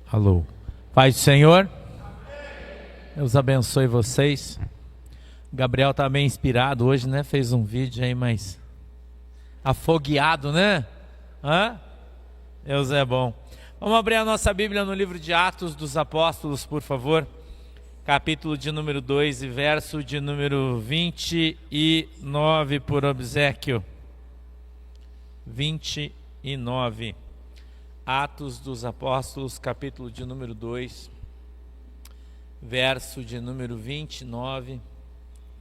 Alô. Pai do Senhor, Deus abençoe vocês. O Gabriel tá bem inspirado hoje, né? Fez um vídeo aí, mas afogueado, né? Deus é bom. Vamos abrir a nossa Bíblia no livro de Atos dos Apóstolos, por favor. Capítulo de número 2 e verso de número 29 por obséquio. 29. Atos dos Apóstolos, capítulo de número 2, verso de número 29,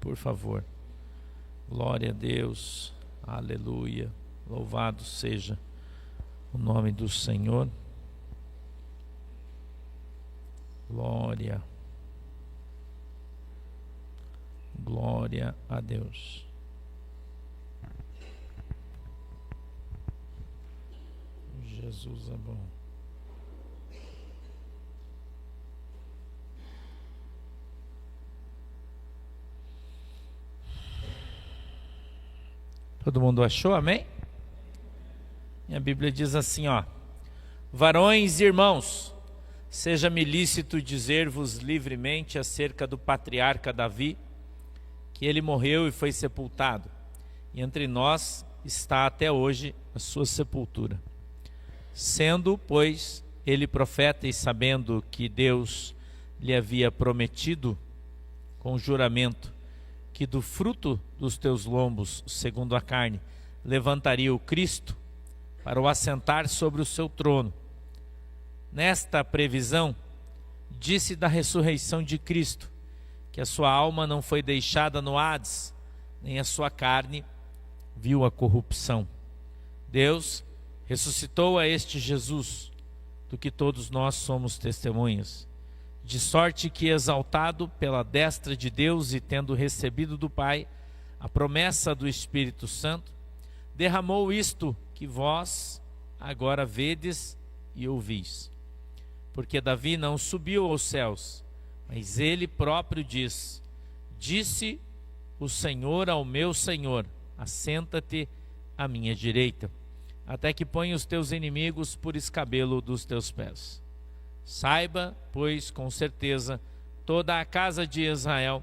por favor. Glória a Deus, aleluia, louvado seja o nome do Senhor. Glória, glória a Deus. Jesus é bom. Todo mundo achou? Amém? E a Bíblia diz assim, varões e irmãos, seja-me lícito dizer-vos livremente acerca do patriarca Davi, que ele morreu e foi sepultado, e entre nós está até hoje a sua sepultura. Sendo, pois, ele profeta e sabendo que Deus lhe havia prometido com juramento que do fruto dos teus lombos, segundo a carne, levantaria o Cristo para o assentar sobre o seu trono. Nesta previsão, disse da ressurreição de Cristo, que a sua alma não foi deixada no Hades, nem a sua carne viu a corrupção. Deus ressuscitou a este Jesus, do que todos nós somos testemunhas, de sorte que, exaltado pela destra de Deus e tendo recebido do Pai a promessa do Espírito Santo, derramou isto que vós agora vedes e ouvis. Porque Davi não subiu aos céus, mas ele próprio diz: disse o Senhor ao meu Senhor, assenta-te à minha direita, até que ponha os teus inimigos por escabelo dos teus pés. Saiba, pois, com certeza, toda a casa de Israel,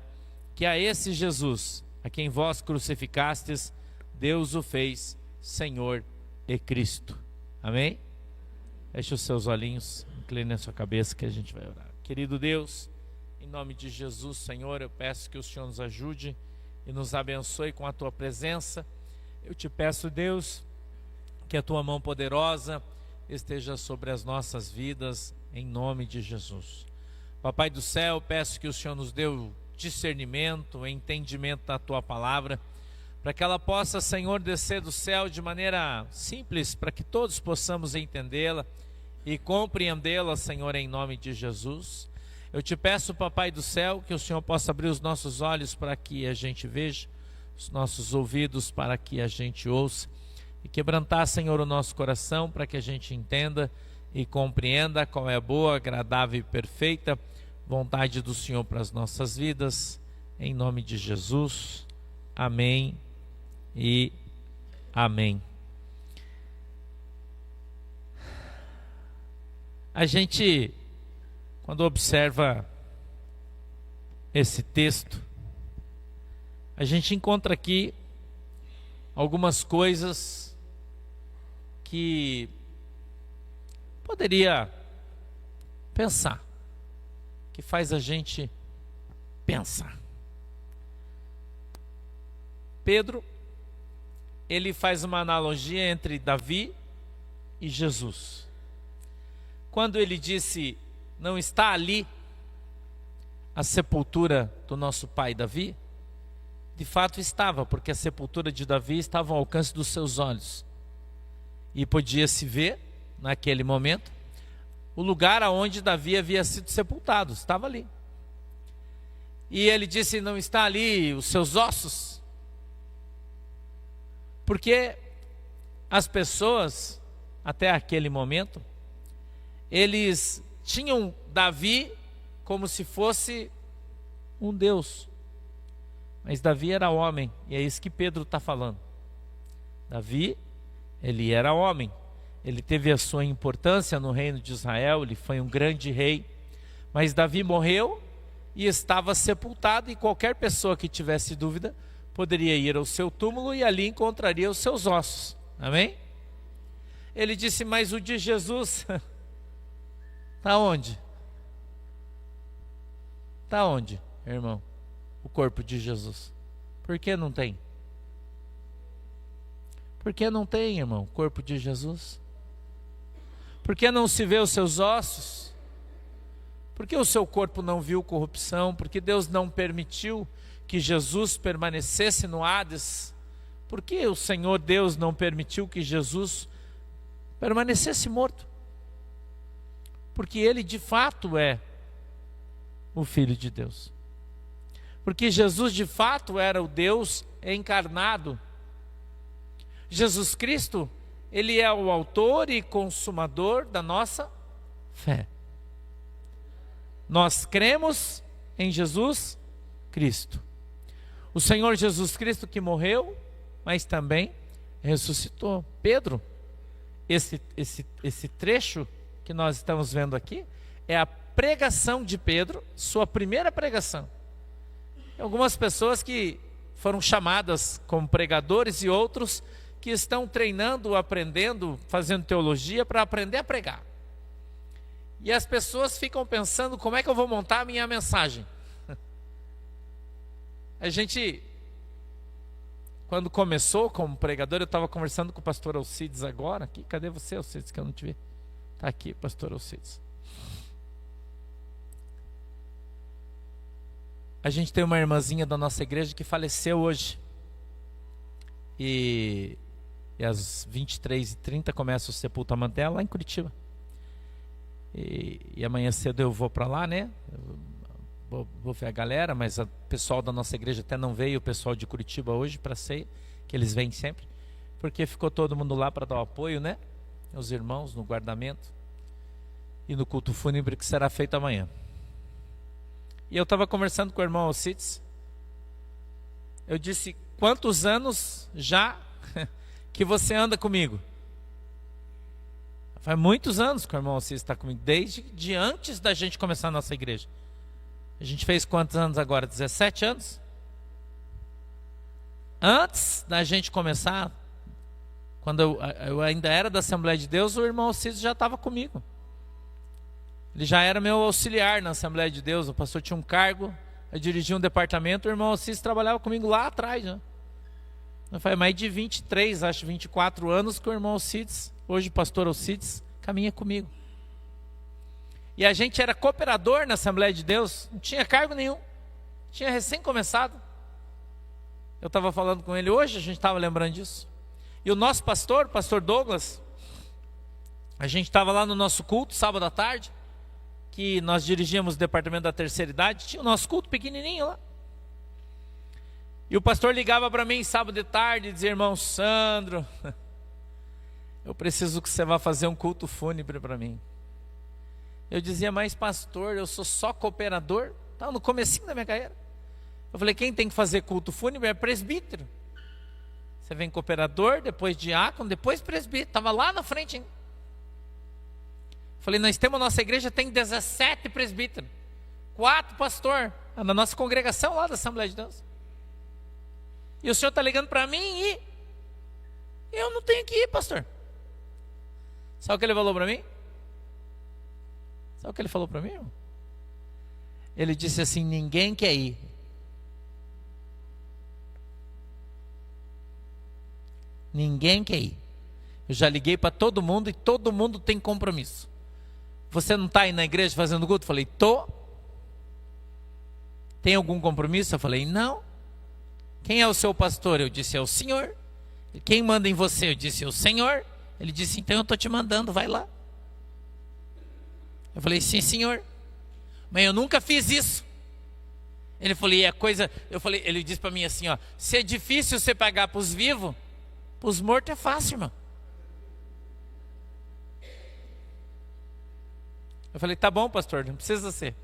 que a esse Jesus, a quem vós crucificastes, Deus o fez Senhor e Cristo. Amém? Feche os seus olhinhos, incline a sua cabeça que a gente vai orar. Querido Deus, em nome de Jesus, Senhor, eu peço que o Senhor nos ajude e nos abençoe com a tua presença. Eu te peço, Deus, que a tua mão poderosa esteja sobre as nossas vidas, em nome de Jesus. Papai do céu, peço que o Senhor nos dê o discernimento, entendimento da tua palavra, para que ela possa, Senhor, descer do céu de maneira simples, para que todos possamos entendê-la e compreendê-la, Senhor, em nome de Jesus. Eu te peço, Papai do céu, que o Senhor possa abrir os nossos olhos para que a gente veja, os nossos ouvidos para que a gente ouça, e quebrantar, Senhor, o nosso coração para que a gente entenda e compreenda qual é a boa, agradável e perfeita vontade do Senhor para as nossas vidas, em nome de Jesus. Amém e amém. A gente, quando observa esse texto, a gente encontra aqui algumas coisas que poderia pensar, que faz a gente pensar. Pedro, ele faz uma analogia entre Davi e Jesus. Quando ele disse, não está ali a sepultura do nosso pai Davi, de fato estava, porque a sepultura de Davi estava ao alcance dos seus olhos. E podia se ver, naquele momento, o lugar aonde Davi havia sido sepultado, estava ali. E ele disse, não está ali os seus ossos? Porque as pessoas, até aquele momento, eles tinham Davi como se fosse um Deus. Mas Davi era homem, e é isso que Pedro está falando. Davi, ele era homem, ele teve a sua importância no reino de Israel, ele foi um grande rei. Mas Davi morreu e estava sepultado, e qualquer pessoa que tivesse dúvida poderia ir ao seu túmulo e ali encontraria os seus ossos. Amém? Ele disse, mas o de Jesus está onde? Está onde, irmão? O corpo de Jesus. Por que não tem? Por que não tem, irmão, o corpo de Jesus? Por que não se vê os seus ossos? Por que o seu corpo não viu corrupção? Por que Deus não permitiu que Jesus permanecesse no Hades? Por que o Senhor Deus não permitiu que Jesus permanecesse morto? Porque Ele de fato é o Filho de Deus. Porque Jesus de fato era o Deus encarnado. Jesus Cristo, Ele é o autor e consumador da nossa fé. Nós cremos em Jesus Cristo. O Senhor Jesus Cristo que morreu, mas também ressuscitou. Pedro, esse trecho que nós estamos vendo aqui, é a pregação de Pedro, sua primeira pregação. Algumas pessoas que foram chamadas como pregadores e outros que estão treinando, aprendendo, fazendo teologia para aprender a pregar. E as pessoas ficam pensando, como é que eu vou montar a minha mensagem? A gente, quando começou como pregador, eu estava conversando com o pastor Alcides agora. Aqui, cadê você, Alcides, que eu não te vi? Está aqui, pastor Alcides. A gente tem uma irmãzinha da nossa igreja que faleceu hoje. E às 23h30 começa o sepultamento dela lá em Curitiba. E amanhã cedo eu vou para lá, né? Vou ver a galera, mas o pessoal da nossa igreja até não veio, o pessoal de Curitiba hoje para ceia, que eles vêm sempre, porque ficou todo mundo lá para dar o apoio, né? Os irmãos no guardamento e no culto fúnebre que será feito amanhã. E eu estava conversando com o irmão Alcides. Eu disse, quantos anos já que você anda comigo? Faz muitos anos que o irmão Alcides está comigo, desde antes da gente começar a nossa igreja. A gente fez quantos anos agora? 17 anos? Antes da gente começar, quando eu ainda era da Assembleia de Deus, o irmão Alcides já estava comigo. Ele já era meu auxiliar na Assembleia de Deus. O pastor tinha um cargo, eu dirigia um departamento, o irmão Alcides trabalhava comigo lá atrás, né? Faz mais de 23, acho 24 anos que o irmão Alcides, hoje o pastor Alcides, caminha comigo. E a gente era cooperador na Assembleia de Deus, não tinha cargo nenhum, tinha recém começado. Eu estava falando com ele hoje, a gente estava lembrando disso. E o nosso pastor, o pastor Douglas, a gente estava lá no nosso culto, sábado à tarde, que nós dirigíamos o departamento da terceira idade, tinha o nosso culto pequenininho lá. E o pastor ligava para mim sábado de tarde e dizia, irmão Sandro, eu preciso que você vá fazer um culto fúnebre para mim. Eu dizia, mas pastor, eu sou só cooperador. Estava no comecinho da minha carreira. Eu falei, quem tem que fazer culto fúnebre é presbítero. Você vem cooperador, depois diácono, depois presbítero. Estava lá na frente ainda. Eu falei, nós temos, a nossa igreja tem 17 presbíteros, 4 pastor, na nossa congregação lá da Assembleia de Deus. E o senhor está ligando para mim e eu não tenho que ir, pastor. Sabe o que ele falou para mim? Sabe o que ele falou para mim, irmão? Ele disse assim, ninguém quer ir. Ninguém quer ir. Eu já liguei para todo mundo e todo mundo tem compromisso. Você não está aí na igreja fazendo culto? Eu falei, tô. Tem algum compromisso? Eu falei, não. Quem é o seu pastor? Eu disse, é o Senhor. Quem manda em você? Eu disse, é o Senhor. Ele disse, então eu estou te mandando, vai lá. Eu falei, sim, senhor. Mas eu nunca fiz isso. Ele falou, e é coisa... Ele disse para mim assim, ó, se é difícil você pagar para os vivos, para os mortos é fácil, irmão. Eu falei, tá bom, pastor, não precisa ser.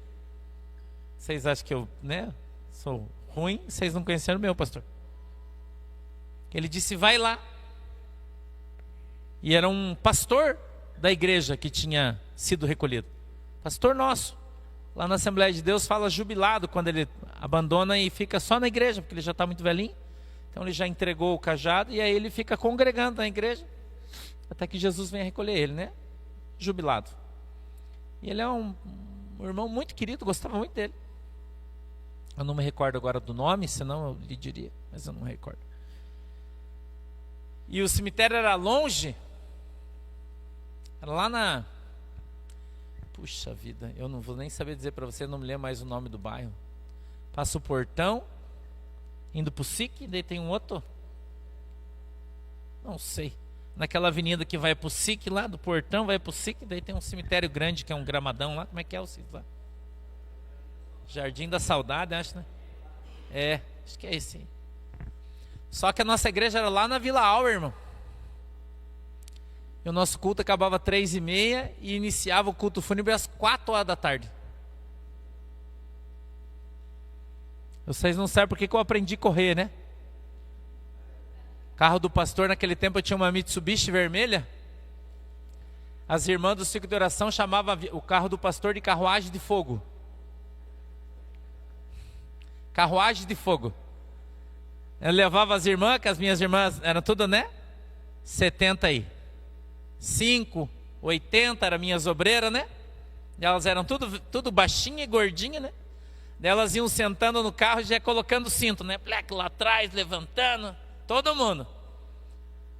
Vocês acham que eu, né, sou ruim? Vocês não conheceram o meu pastor. Ele disse, vai lá. E era um pastor da igreja que tinha sido recolhido. Pastor nosso. Lá na Assembleia de Deus fala jubilado quando ele abandona e fica só na igreja, porque ele já está muito velhinho. Então ele já entregou o cajado e aí ele fica congregando na igreja até que Jesus venha recolher ele, né? Jubilado. E ele é um irmão muito querido, gostava muito dele. Eu não me recordo agora do nome, senão eu lhe diria, mas eu não me recordo. E o cemitério era longe, era lá na... Puxa vida, eu não vou nem saber dizer para você, não me lembro mais o nome do bairro. Passa o Portão, indo para o SIC, daí tem um outro, não sei, naquela avenida que vai para o SIC lá, do Portão, vai para o SIC, daí tem um cemitério grande que é um gramadão lá, como é que é o SIC lá? Jardim da Saudade, acho, né? É, acho que é esse. Só que a nossa igreja era lá na Vila Auer, irmão. E o nosso culto acabava 3h30 e iniciava o culto fúnebre às 4 horas da tarde. Vocês não sabem porque que eu aprendi a correr, né? Carro do pastor, naquele tempo eu tinha uma Mitsubishi vermelha. As irmãs do ciclo de oração chamavam o carro do pastor de carruagem de fogo. Carruagem de fogo. Eu levava as irmãs, que as minhas irmãs eram tudo, né? 75, 80, eram minhas obreiras, né? Elas eram tudo baixinha e gordinha, né? Elas iam sentando no carro e já colocando o cinto, né? Lá atrás, levantando, todo mundo.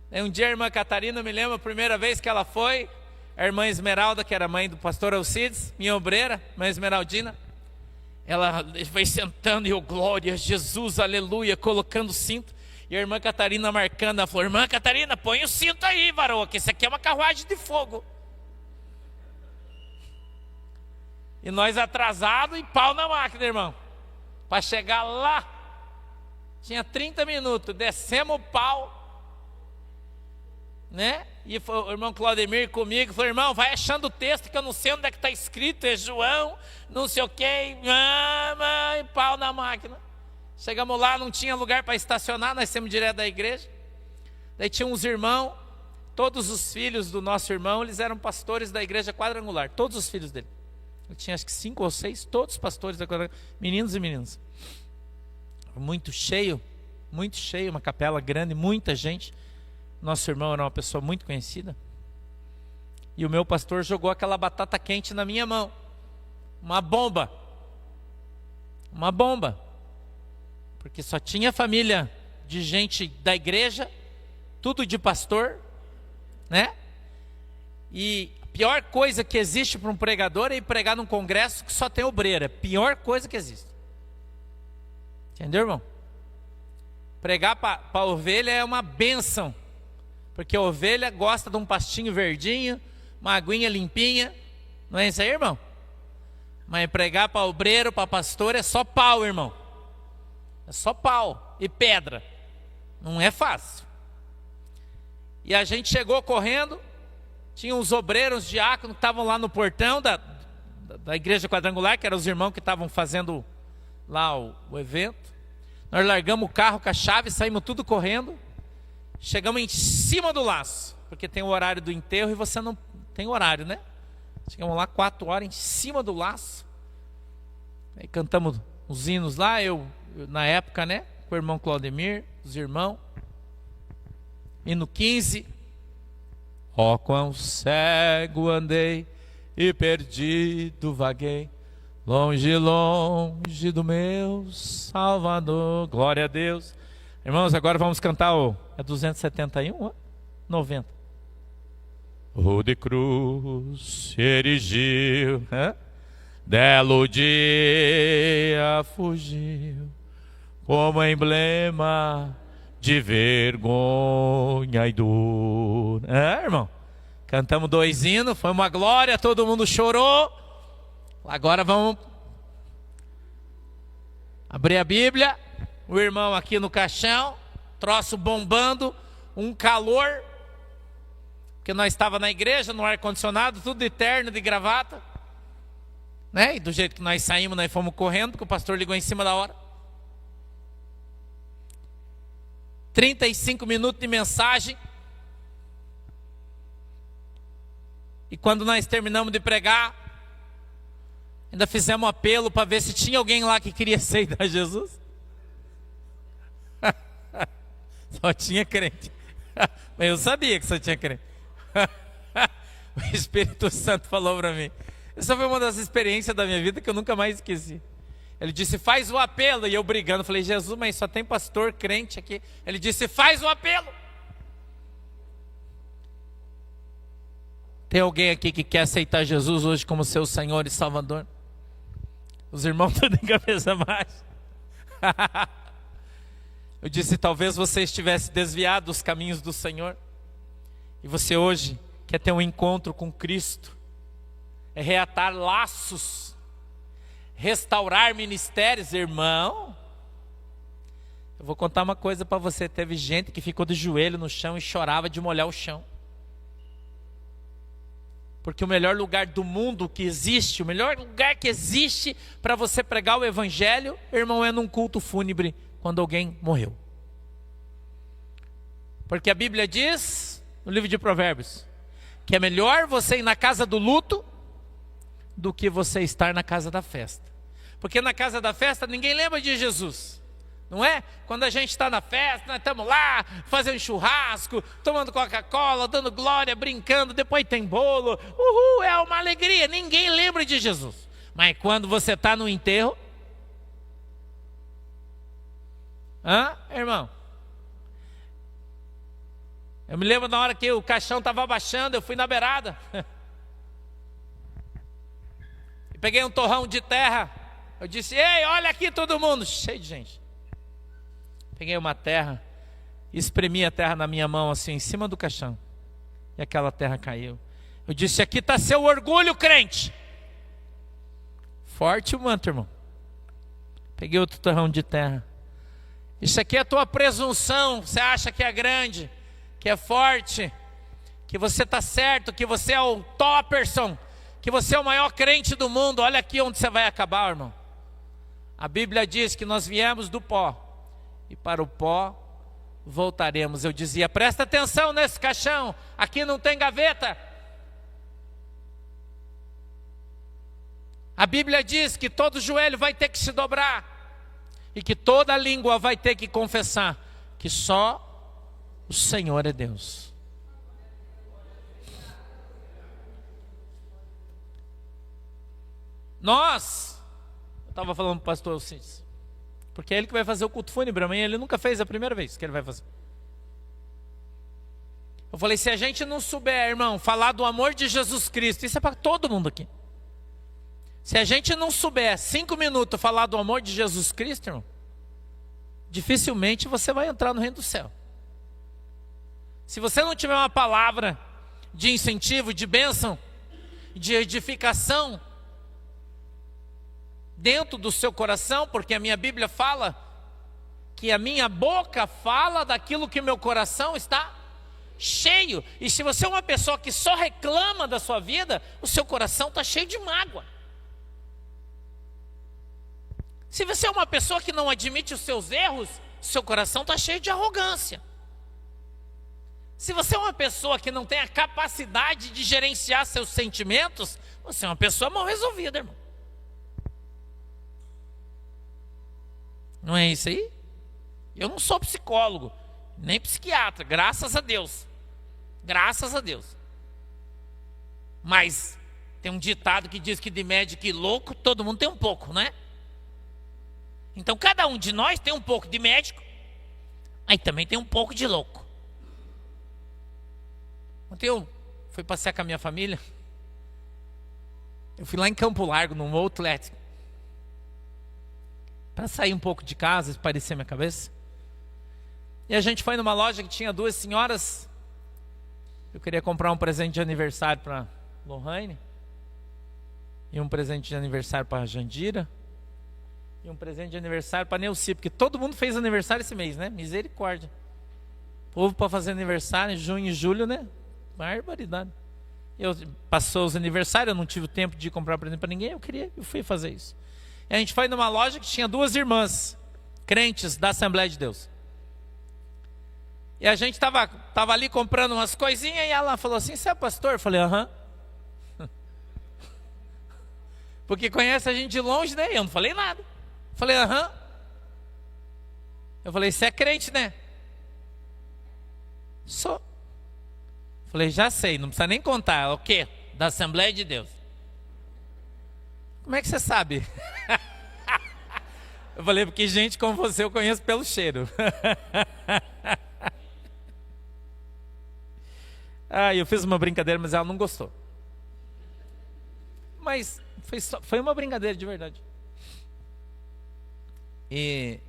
Aí um dia a irmã Catarina, eu me lembro, a primeira vez que ela foi, a irmã Esmeralda, que era mãe do pastor Alcides, minha obreira, irmã Esmeraldina, ela foi sentando e eu, glória a Jesus, aleluia, colocando o cinto. E a irmã Catarina marcando, ela falou, irmã Catarina, põe o cinto aí, varão, que isso aqui é uma carruagem de fogo. E nós atrasados e pau na máquina, irmão. Para chegar lá, tinha 30 minutos, descemos o pau, né? E o irmão Claudemir comigo, falou, irmão, vai achando o texto que eu não sei onde é que está escrito, é João, não sei o que, e pau na máquina. Chegamos lá, não tinha lugar para estacionar, nós saímos direto da igreja. Daí tinha uns irmãos, todos os filhos do nosso irmão, eles eram pastores da igreja quadrangular, todos os filhos dele. Ele tinha acho que 5 ou 6, todos pastores da quadrangular, meninos e meninas. Muito cheio, uma capela grande, muita gente. Nosso irmão era uma pessoa muito conhecida. E o meu pastor jogou aquela batata quente na minha mão. Uma bomba. Porque só tinha família de gente da igreja, tudo de pastor, né? E a pior coisa que existe para um pregador é ir pregar num congresso que só tem obreira. É a pior coisa que existe. Entendeu, irmão? Pregar para a ovelha é uma bênção. Porque a ovelha gosta de um pastinho verdinho, uma aguinha limpinha. Não é isso aí, irmão? Mas pregar para obreiro, para pastor é só pau, irmão. É só pau e pedra. Não é fácil. E a gente chegou correndo. Tinha uns obreiros, diáconos que estavam lá no portão da igreja quadrangular, que eram os irmãos que estavam fazendo lá o evento. Nós largamos o carro com a chave, saímos tudo correndo. Chegamos em cima do laço, porque tem o horário do enterro e você não tem horário, né? Chegamos lá 4 horas em cima do laço. Aí cantamos os hinos lá, eu na época, né? Com o irmão Claudemir, os irmãos. Hino 15. Ó quão cego andei e perdido vaguei, longe, longe do meu Salvador. Glória a Deus. Irmãos, agora vamos cantar o 271, 90. O de cruz se erigiu, dela o dia fugiu, como emblema de vergonha e dor. Irmão? Cantamos 2 hinos, foi uma glória, todo mundo chorou. Agora vamos abrir a Bíblia. O irmão aqui no caixão, troço bombando, um calor, porque nós estávamos na igreja, no ar-condicionado, tudo de terno, de gravata, né? E do jeito que nós saímos, nós fomos correndo, porque o pastor ligou em cima da hora. 35 minutos de mensagem. E quando nós terminamos de pregar, ainda fizemos um apelo para ver se tinha alguém lá que queria aceitar Jesus. Só tinha crente. Mas eu sabia que só tinha crente. O Espírito Santo falou para mim. Essa foi uma das experiências da minha vida que eu nunca mais esqueci. Ele disse, faz o apelo. E eu brigando, falei, Jesus, mas só tem pastor crente aqui. Ele disse, faz o apelo. Tem alguém aqui que quer aceitar Jesus hoje como seu Senhor e Salvador? Os irmãos estão de cabeça baixa. Eu disse, talvez você estivesse desviado dos caminhos do Senhor. E você hoje quer ter um encontro com Cristo. É reatar laços. Restaurar ministérios, irmão. Eu vou contar uma coisa para você. Teve gente que ficou de joelho no chão e chorava de molhar o chão. Porque o melhor lugar do mundo que existe, o melhor lugar que existe para você pregar o evangelho, irmão, é num culto fúnebre, quando alguém morreu. Porque a Bíblia diz, no livro de Provérbios, que é melhor você ir na casa do luto do que você estar na casa da festa. Porque na casa da festa ninguém lembra de Jesus. Não é? Quando a gente está na festa, nós estamos lá, fazendo churrasco, tomando Coca-Cola, dando glória, brincando, depois tem bolo. Uhul, é uma alegria, ninguém lembra de Jesus. Mas quando você está no enterro... irmão? Eu me lembro na hora que o caixão estava abaixando, eu fui na beirada. E peguei um torrão de terra. Eu disse, ei, olha aqui todo mundo, cheio de gente. Peguei uma terra, espremi a terra na minha mão assim, em cima do caixão. E aquela terra caiu. Eu disse, aqui está seu orgulho, crente. Forte o manto, irmão. Peguei outro torrão de terra. Isso aqui é a tua presunção. Você acha que é grande, que é forte, que você está certo, que você é o topperson, que você é o maior crente do mundo. Olha aqui onde você vai acabar, irmão. A Bíblia diz que nós viemos do pó. E para o pó voltaremos. Eu dizia, presta atenção nesse caixão, aqui não tem gaveta. A Bíblia diz que todo joelho vai ter que se dobrar. E que toda língua vai ter que confessar que só o Senhor é Deus. Nós, eu estava falando para o pastor Alcides, porque é ele que vai fazer o culto fúnebre amanhã. Ele nunca fez, a primeira vez que ele vai fazer. Eu falei, se a gente não souber, irmão, falar do amor de Jesus Cristo, isso é para todo mundo aqui. Se a gente não souber 5 minutos falar do amor de Jesus Cristo, irmão, dificilmente você vai entrar no reino do céu. Se você não tiver uma palavra de incentivo, de bênção, de edificação dentro do seu coração, porque a minha Bíblia fala que a minha boca fala daquilo que o meu coração está cheio. E se você é uma pessoa que só reclama da sua vida, o seu coração está cheio de mágoa. Se você é uma pessoa que não admite os seus erros, seu coração está cheio de arrogância. Se você é uma pessoa que não tem a capacidade de gerenciar seus sentimentos, você é uma pessoa mal resolvida, irmão. Não é isso aí? Eu não sou psicólogo, nem psiquiatra, graças a Deus. Graças a Deus. Mas tem um ditado que diz que de médico e louco, todo mundo tem um pouco, não é? Então cada um de nós tem um pouco de médico, aí também tem um pouco de louco. Ontem eu fui passear com a minha família. Eu fui lá em Campo Largo, num outlet, para sair um pouco de casa, espairecer minha cabeça. E a gente foi numa loja que tinha 2 senhoras. Eu queria comprar um presente de aniversário para Lohane, e um presente de aniversário para Jandira, e um presente de aniversário para Neuci, porque todo mundo fez aniversário esse mês, né? Misericórdia. Povo para fazer aniversário em junho e julho, né? Barbaridade. Passou os aniversários, eu não tive tempo de comprar presente para ninguém, eu fui fazer isso. E a gente foi numa loja que tinha 2 irmãs crentes da Assembleia de Deus. E a gente estava ali comprando umas coisinhas, e ela falou assim, você é pastor? Eu falei, aham. Porque conhece a gente de longe, né? Eu não falei nada. Falei, aham. Eu falei, você é crente, né? Sou. Falei, já sei, não precisa nem contar. O quê? Da Assembleia de Deus. Como é que você sabe? Eu falei, porque gente como você eu conheço pelo cheiro. Eu fiz uma brincadeira, mas ela não gostou. Mas foi uma brincadeira de verdade. E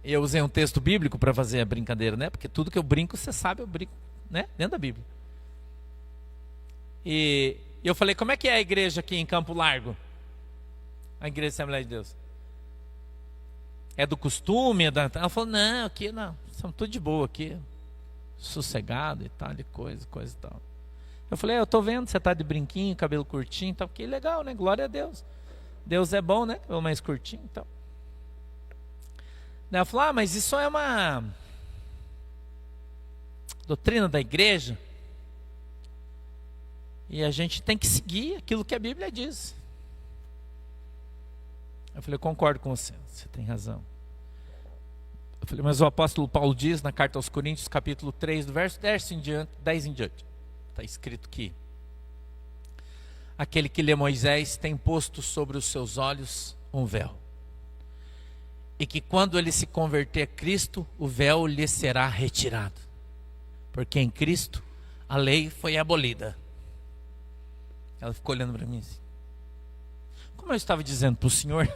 eu usei um texto bíblico para fazer a brincadeira, né? Porque tudo que eu brinco, você sabe, eu brinco, né? Dentro da Bíblia. E eu falei, como é que é a igreja aqui em Campo Largo? A igreja Assembleia de Deus. É do costume? Ela falou, não, aqui não. Estamos tudo de boa aqui. Sossegado e tal, de coisa e tal. Eu falei, eu tô vendo, você tá de brinquinho, cabelo curtinho e tal. Que legal, né? Glória a Deus. Deus é bom, né? Cabelo mais curtinho e tal. Daí ela falou, mas isso é uma doutrina da igreja. E a gente tem que seguir aquilo que a Bíblia diz. Eu falei, eu concordo com você, você tem razão. Eu falei, mas o apóstolo Paulo diz na carta aos Coríntios, capítulo 3, do verso 10 em diante, está escrito que aquele que lê Moisés tem posto sobre os seus olhos um véu. E que quando ele se converter a Cristo, o véu lhe será retirado. Porque em Cristo a lei foi abolida. Ela ficou olhando para mim assim. Como eu estava dizendo para o senhor.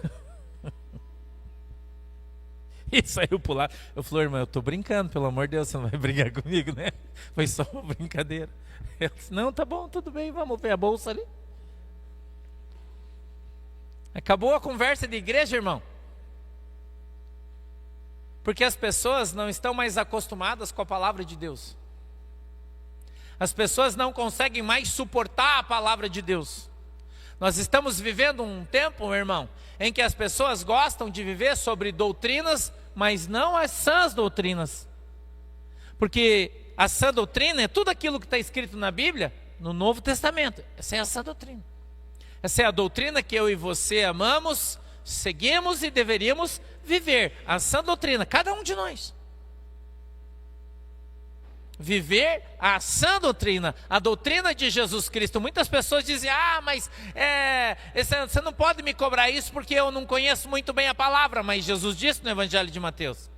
E saiu para o lado. Eu falei, irmã, eu estou brincando, pelo amor de Deus, você não vai brigar comigo, né? Foi só uma brincadeira. Eu disse, não, tá bom, tudo bem, vamos ver a bolsa ali. Acabou a conversa de igreja, irmão. Porque as pessoas não estão mais acostumadas com a palavra de Deus. As pessoas não conseguem mais suportar a palavra de Deus. Nós estamos vivendo um tempo, meu irmão, em que as pessoas gostam de viver sobre doutrinas, mas não as sãs doutrinas. Porque a sã doutrina é tudo aquilo que está escrito na Bíblia, no Novo Testamento. Essa é a sã doutrina. Essa é a doutrina que eu e você amamos, seguimos e deveríamos viver. A sã doutrina, cada um de nós. Viver a sã doutrina, a doutrina de Jesus Cristo. Muitas pessoas dizem, mas você não pode me cobrar isso porque eu não conheço muito bem a palavra. Mas Jesus disse no Evangelho de Mateus,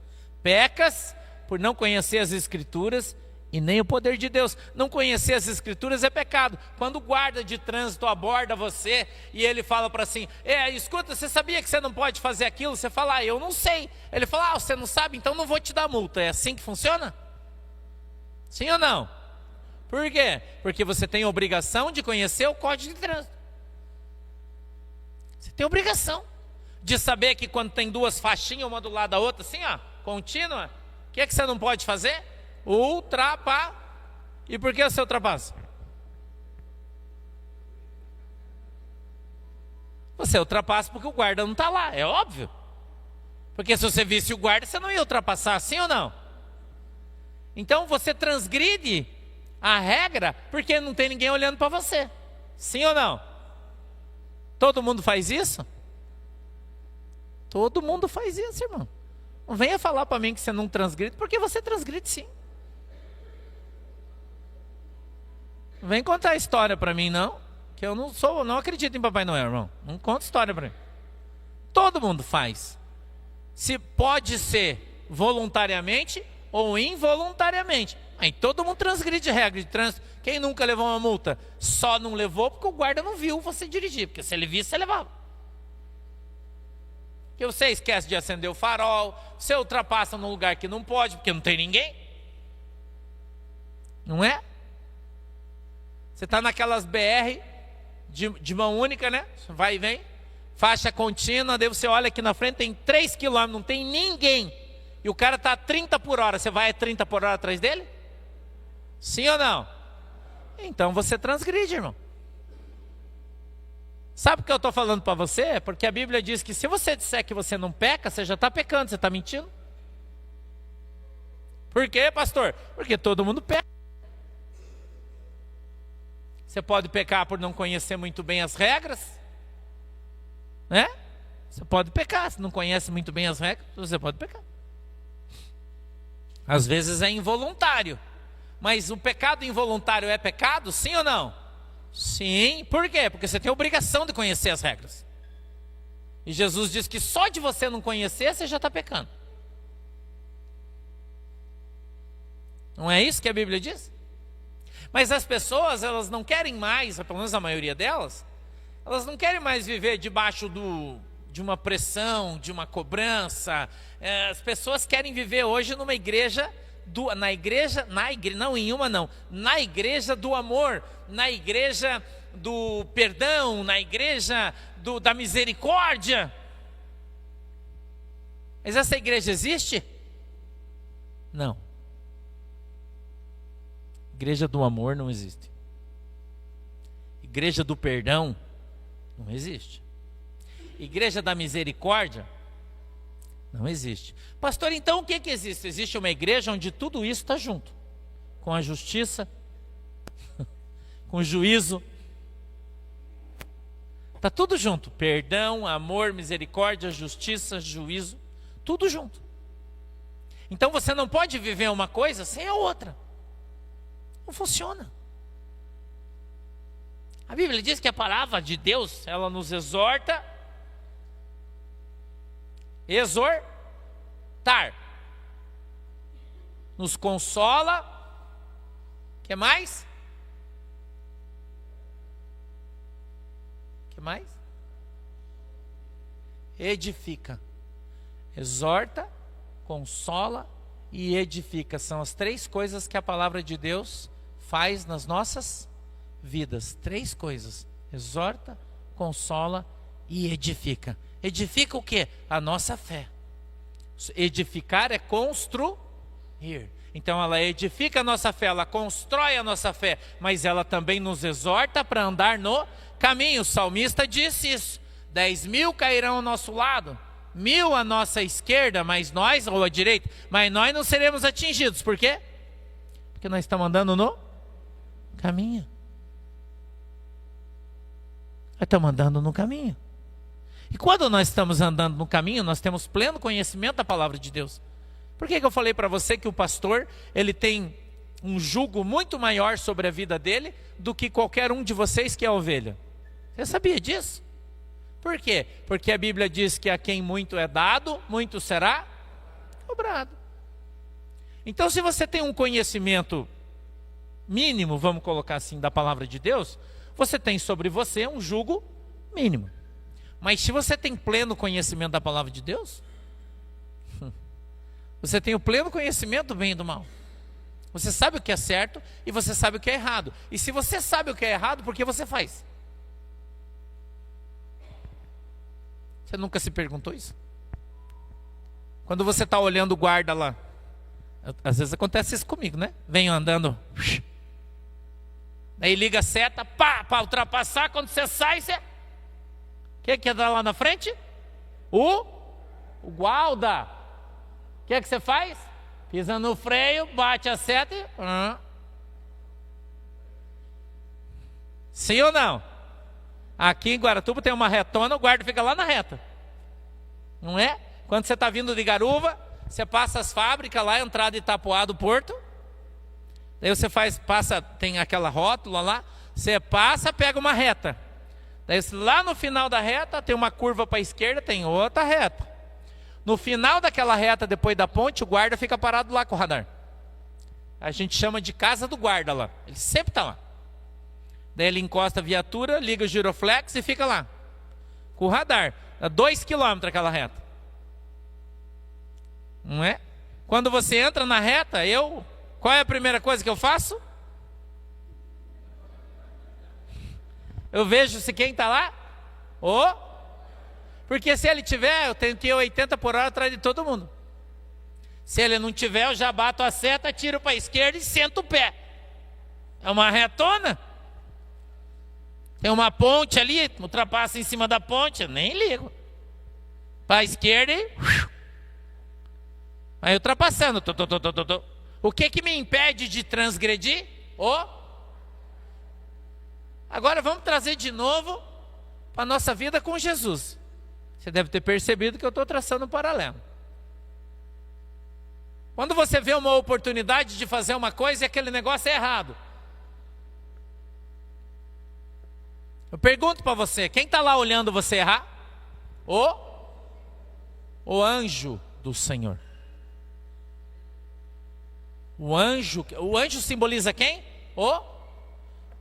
pecas por não conhecer as Escrituras e nem o poder de Deus. Não conhecer as Escrituras é pecado. Quando o guarda de trânsito aborda você e ele fala para assim, escuta, você sabia que você não pode fazer aquilo? Você fala, eu não sei. Ele fala, você não sabe, então não vou te dar multa. É assim que funciona? Sim ou não? Por quê? Porque você tem a obrigação de conhecer o Código de Trânsito. Você tem a obrigação de saber que quando tem duas faixinhas, uma do lado da outra, assim, contínua, o que é que você não pode fazer? Ultrapassar. E por que você ultrapassa? Você ultrapassa porque o guarda não está lá, é óbvio. Porque se você visse o guarda, você não ia ultrapassar, sim ou não? Então você transgride a regra porque não tem ninguém olhando para você. Sim ou não? Todo mundo faz isso? Todo mundo faz isso, irmão. Não venha falar para mim que você não transgride, porque você transgride sim. Não vem contar a história para mim não, que eu não acredito em Papai Noel, irmão. Não conta história para mim. Todo mundo faz. Se pode ser voluntariamente ou involuntariamente. Aí todo mundo transgride regra de trânsito. Quem nunca levou uma multa? Só não levou porque o guarda não viu você dirigir. Porque se ele visse, você levava. Porque você esquece de acender o farol, você ultrapassa num lugar que não pode, porque não tem ninguém. Não é? Você está naquelas BR de mão única, né? Vai e vem. Faixa contínua, daí você olha aqui na frente, tem 3 km, não tem ninguém. E o cara está a 30 por hora, você vai a 30 por hora atrás dele? Sim ou não? Então você transgride, irmão. Sabe o que eu estou falando para você? Porque a Bíblia diz que se você disser que você não peca, você já está pecando, você está mentindo. Por quê, pastor? Porque todo mundo peca. Você pode pecar por não conhecer muito bem as regras. né? Você pode pecar, se não conhece muito bem as regras, você pode pecar. Às vezes é involuntário, mas o pecado involuntário é pecado, sim ou não? Sim, por quê? Porque você tem a obrigação de conhecer as regras. E Jesus diz que só de você não conhecer, você já está pecando. Não é isso que a Bíblia diz? Mas as pessoas, elas não querem mais, pelo menos a maioria delas, elas não querem mais viver debaixo de uma pressão, de uma cobrança. As pessoas querem viver hoje numa igreja, na igreja do amor, na igreja do perdão, na igreja da misericórdia. Mas essa igreja existe? Não. Igreja do amor não existe. Igreja do perdão não existe. Igreja da misericórdia não existe. Pastor, então o que existe? Existe uma igreja onde tudo isso está junto. Com a justiça, com o juízo. Está tudo junto. Perdão, amor, misericórdia, justiça, juízo. Tudo junto. Então você não pode viver uma coisa sem a outra. Não funciona. A Bíblia diz que a palavra de Deus, ela nos exortar, nos consola, que mais? Que mais? Edifica. Exorta, consola e edifica. São as três coisas que a palavra de Deus faz nas nossas vidas. Três coisas: exorta, consola e edifica. Edifica o quê? A nossa fé. Edificar é construir. Então ela edifica a nossa fé, ela constrói a nossa fé, mas ela também nos exorta para andar no caminho. O salmista disse isso: 10.000 cairão ao nosso lado, 1.000 à nossa esquerda, mas nós, ou à direita, mas nós não seremos atingidos. Por quê? Porque nós estamos andando no caminho. Nós estamos andando no caminho. E quando nós estamos andando no caminho, nós temos pleno conhecimento da palavra de Deus. Por que eu falei para você que o pastor, ele tem um jugo muito maior sobre a vida dele do que qualquer um de vocês que é ovelha? Você sabia disso? Por quê? Porque a Bíblia diz que a quem muito é dado, muito será cobrado. Então, se você tem um conhecimento mínimo, vamos colocar assim, da palavra de Deus, você tem sobre você um jugo mínimo. Mas se você tem pleno conhecimento da palavra de Deus, você tem o pleno conhecimento do bem e do mal. Você sabe o que é certo e você sabe o que é errado. E se você sabe o que é errado, por que você faz? Você nunca se perguntou isso? Quando você está olhando o guarda lá, às vezes acontece isso comigo, né? Venho andando, daí liga a seta, pá, para ultrapassar. Quando você sai, você... O que é lá na frente? O guarda. O que você faz? Pisa no freio, bate a seta e... Sim ou não? Aqui em Guaratuba tem uma retona, o guarda fica lá na reta. Não é? Quando você está vindo de Garuva, você passa as fábricas lá, entrada de Itapuá do Porto. Daí você passa, tem aquela rótula lá, você passa, pega uma reta. Daí lá no final da reta tem uma curva para a esquerda, tem outra reta. No final daquela reta, depois da ponte, o guarda fica parado lá com o radar. A gente chama de casa do guarda lá. Ele sempre está lá. Daí ele encosta a viatura, liga o giroflex e fica lá com o radar. Dá 2 km aquela reta. Não é? Quando você entra na reta, qual é a primeira coisa que eu faço? Eu vejo se quem está lá. Porque se ele tiver, eu tenho que ir 80 por hora atrás de todo mundo. Se ele não tiver, eu já bato a seta, tiro para a esquerda e sento o pé. É uma retona. Tem uma ponte ali, ultrapassa em cima da ponte, eu nem ligo. Para a esquerda e... Aí ultrapassando. O que me impede de transgredir? Agora vamos trazer de novo para a nossa vida com Jesus. Você deve ter percebido que eu estou traçando um paralelo. Quando você vê uma oportunidade de fazer uma coisa e aquele negócio é errado, eu pergunto para você, quem está lá olhando você errar? O anjo do Senhor. O anjo simboliza quem? O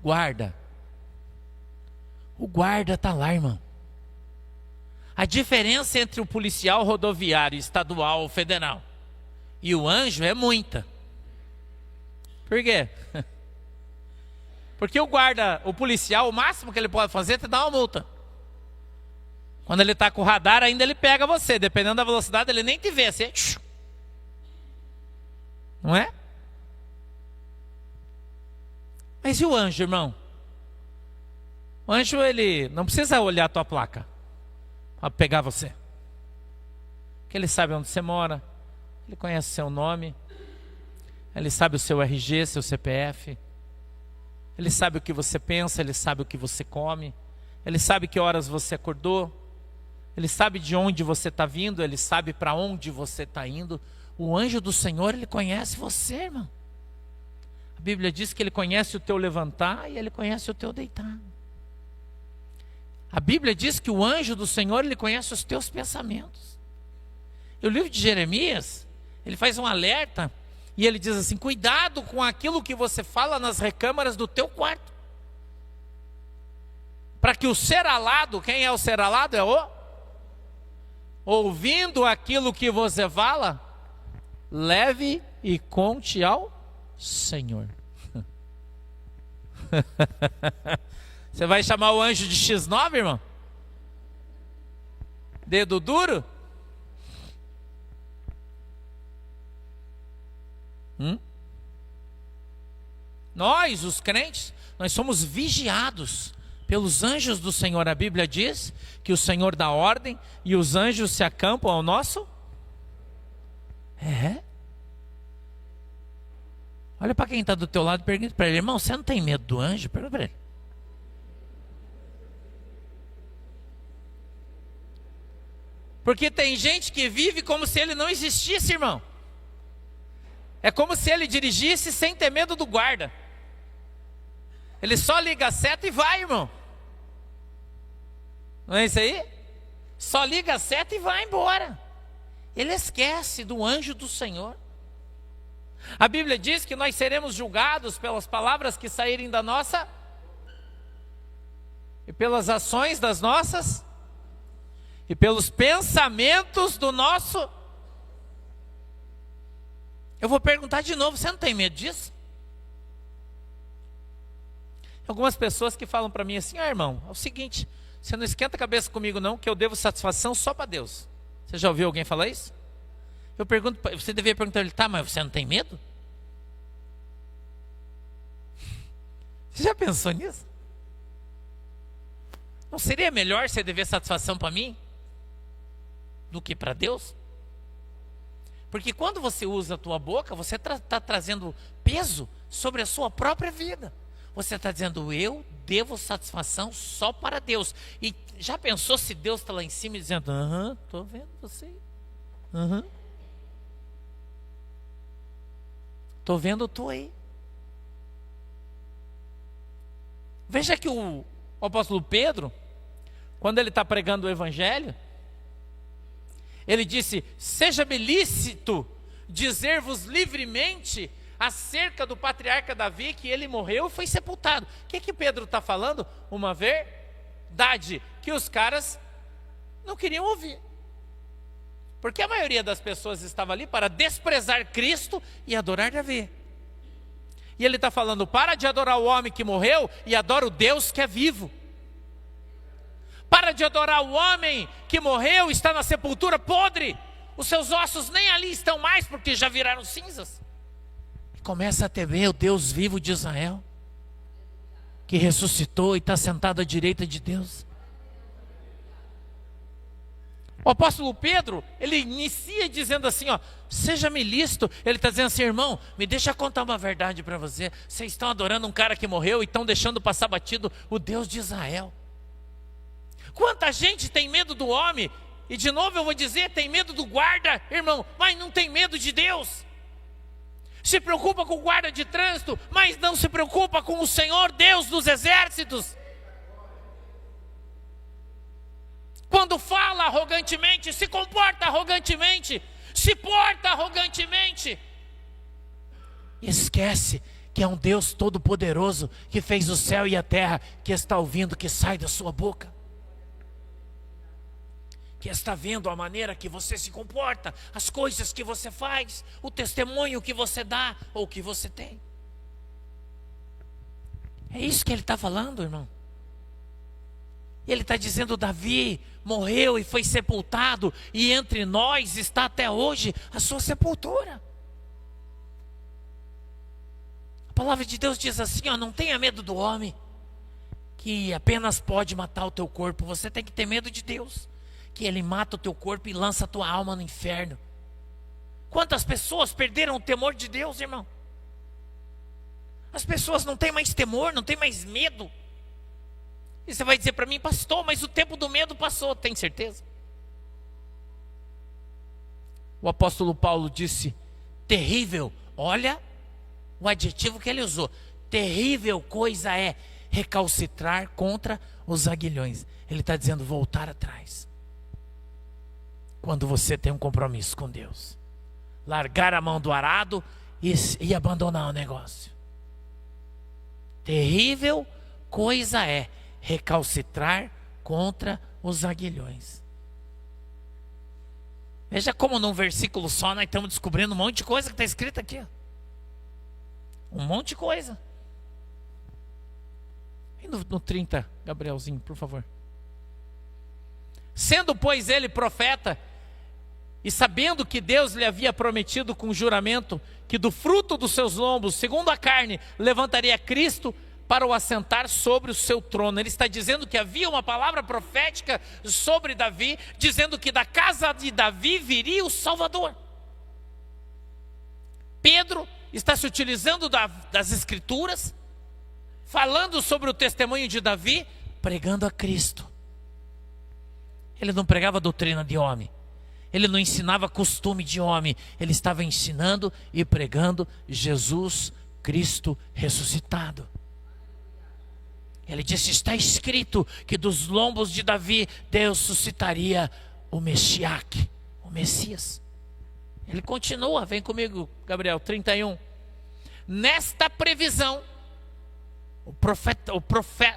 guarda. O guarda está lá, irmão. A diferença entre o policial rodoviário, estadual ou federal e o anjo é muita. Por quê? Porque o guarda, o policial, o máximo que ele pode fazer é te dar uma multa. Quando ele está com o radar, ainda ele pega você. Dependendo da velocidade, ele nem te vê. Você... Não é? Mas e o anjo, irmão? O anjo, ele não precisa olhar a tua placa para pegar você. Porque ele sabe onde você mora. Ele conhece seu nome. Ele sabe o seu RG, seu CPF. Ele sabe o que você pensa. Ele sabe o que você come. Ele sabe que horas você acordou. Ele sabe de onde você está vindo. Ele sabe para onde você está indo. O anjo do Senhor, ele conhece você, irmão. A Bíblia diz que ele conhece o teu levantar e ele conhece o teu deitar. A Bíblia diz que o anjo do Senhor, ele conhece os teus pensamentos. E o livro de Jeremias, ele faz um alerta e ele diz assim: cuidado com aquilo que você fala nas recâmaras do teu quarto. Para que o ser alado, quem é o ser alado? É o ouvindo aquilo que você fala, leve e conte ao Senhor. Você vai chamar o anjo de X9, irmão? Dedo duro? Nós, os crentes, nós somos vigiados pelos anjos do Senhor. A Bíblia diz que o Senhor dá ordem e os anjos se acampam ao nosso. Olha para quem está do teu lado e pergunta para ele: irmão, você não tem medo do anjo? Pergunta para ele. Porque tem gente que vive como se ele não existisse, irmão. É como se ele dirigisse sem ter medo do guarda. Ele só liga a seta e vai, irmão. Não é isso aí? Só liga a seta e vai embora. Ele esquece do anjo do Senhor. A Bíblia diz que nós seremos julgados pelas palavras que saírem da nossa e pelas ações das nossas e pelos pensamentos do nosso. Eu vou perguntar de novo, você não tem medo disso? Algumas pessoas que falam para mim assim: irmão, é o seguinte, você não esquenta a cabeça comigo não, que eu devo satisfação só para Deus. Você já ouviu alguém falar isso? Eu pergunto, você devia perguntar a ele: tá, mas você não tem medo? Você já pensou nisso? Não seria melhor você dever satisfação para mim do que para Deus? Porque quando você usa a tua boca, você está trazendo peso sobre a sua própria vida. Você está dizendo: eu devo satisfação só para Deus. E já pensou se Deus está lá em cima e dizendo: estou vendo você. Estou vendo tu aí. Veja que o apóstolo Pedro, quando ele está pregando o evangelho, ele disse: seja-me lícito dizer-vos livremente acerca do patriarca Davi, que ele morreu e foi sepultado. O que Pedro está falando? Uma verdade que os caras não queriam ouvir. Porque a maioria das pessoas estava ali para desprezar Cristo e adorar Davi. E ele está falando: para de adorar o homem que morreu e adora o Deus que é vivo. Para de adorar o homem que morreu e está na sepultura podre. Os seus ossos nem ali estão mais, porque já viraram cinzas. E começa a temer o Deus vivo de Israel, que ressuscitou e está sentado à direita de Deus. O apóstolo Pedro, ele inicia dizendo assim: seja-me lícito. Ele está dizendo assim: irmão, me deixa contar uma verdade para você. Vocês estão adorando um cara que morreu e estão deixando passar batido o Deus de Israel. Quanta gente tem medo do homem E de novo eu vou dizer, tem medo do guarda, irmão, mas não tem medo de Deus. Se preocupa com o guarda de trânsito, mas não se preocupa com o Senhor Deus dos exércitos. Quando fala arrogantemente, se comporta arrogantemente, se porta arrogantemente. Esquece que é um Deus todo-poderoso que fez o céu e a terra, que está ouvindo o que sai da sua boca, que está vendo a maneira que você se comporta, as coisas que você faz, o testemunho que você dá ou que você tem. É isso que ele está falando, irmão. Ele está dizendo: Davi morreu e foi sepultado, e entre nós está até hoje a sua sepultura. A palavra de Deus diz assim, ó: não tenha medo do homem, que apenas pode matar o teu corpo. Você tem que ter medo de Deus, que Ele mata o teu corpo e lança a tua alma no inferno. Quantas pessoas perderam o temor de Deus, irmão? As pessoas não têm mais temor, não têm mais medo. E você vai dizer para mim: pastor, mas o tempo do medo passou. Tem certeza? O apóstolo Paulo disse: terrível, olha o adjetivo que ele usou, terrível coisa é recalcitrar contra os aguilhões. Ele está dizendo voltar atrás. Quando você tem um compromisso com Deus, largar a mão do arado e abandonar o negócio. Terrível coisa é recalcitrar contra os aguilhões. Veja como num versículo só nós estamos descobrindo um monte de coisa que está escrita aqui. Um monte de coisa. E no 30, Gabrielzinho, por favor. Sendo, pois, ele profeta, e sabendo que Deus lhe havia prometido com juramento que do fruto dos seus lombos, segundo a carne, levantaria Cristo para o assentar sobre o seu trono. Ele está dizendo que havia uma palavra profética sobre Davi, dizendo que da casa de Davi viria o Salvador. Pedro está se utilizando das Escrituras, falando sobre o testemunho de Davi, pregando a Cristo. Ele não pregava doutrina de homem, ele não ensinava costume de homem, ele estava ensinando e pregando Jesus Cristo ressuscitado. Ele disse: está escrito que dos lombos de Davi Deus suscitaria o Mexiaque, o Messias. Ele continua, vem comigo, Gabriel, 31. Nesta previsão,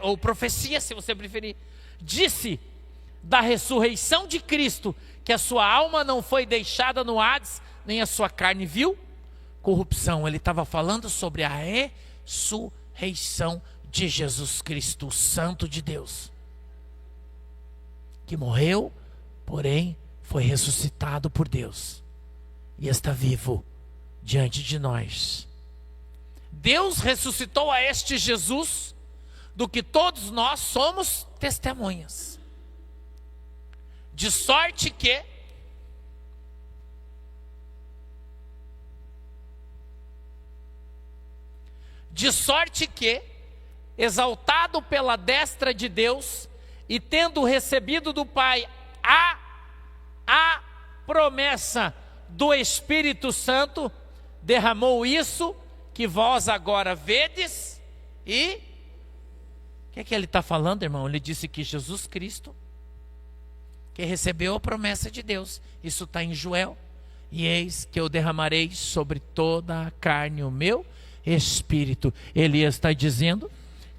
ou profecia, se você preferir, disse da ressurreição de Cristo, que a sua alma não foi deixada no Hades, nem a sua carne viu corrupção. Ele estava falando sobre a ressurreição de Jesus Cristo, o Santo de Deus, que morreu, porém foi ressuscitado por Deus e está vivo diante de nós. Deus ressuscitou a este Jesus, do que todos nós somos testemunhas. De sorte que exaltado pela destra de Deus e tendo recebido do Pai a promessa do Espírito Santo, derramou isso que vós agora vedes. E o que é que ele está falando, irmão? Ele disse que Jesus Cristo, que recebeu a promessa de Deus, isso está em Joel: e eis que eu derramarei sobre toda a carne o meu Espírito. Ele está dizendo